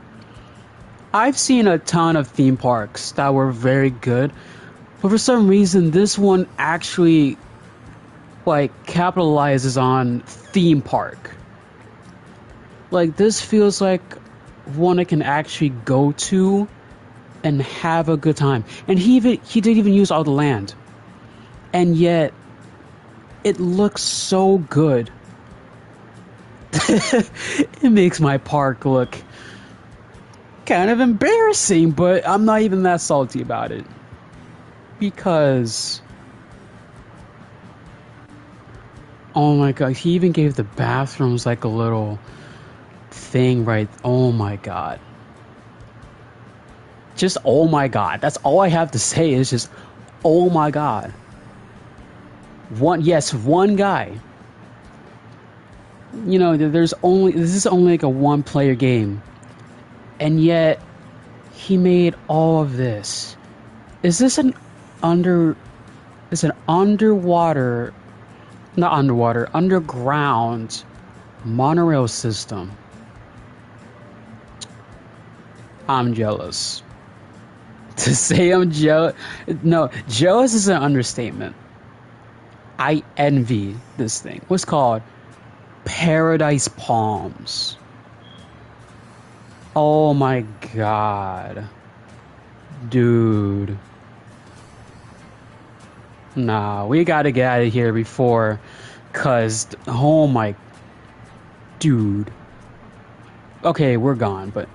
I've seen a ton of theme parks that were very good, but for some reason this one actually like capitalizes on theme park. Like this feels like one I can actually go to and have a good time. And he didn't even use all the land. And yet it looks so good. It makes my park look kind of embarrassing, but I'm not even that salty about it. Because oh my god, he even gave the bathrooms like a little thing, right? Oh my god. Just oh my god. That's all I have to say is just oh my god. One guy. You know, this is only like a one player game. And yet he made all of this. Is this an underground monorail system? I'm jealous. To say I'm jealous, no, jealous is an understatement. I envy this thing. What's called Paradise Palms. Oh my god. Dude. Nah, we gotta get out of here before, cause, oh my, dude. Okay, we're gone, but,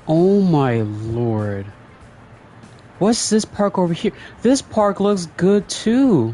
oh my lord. What's this park over here? This park looks good too.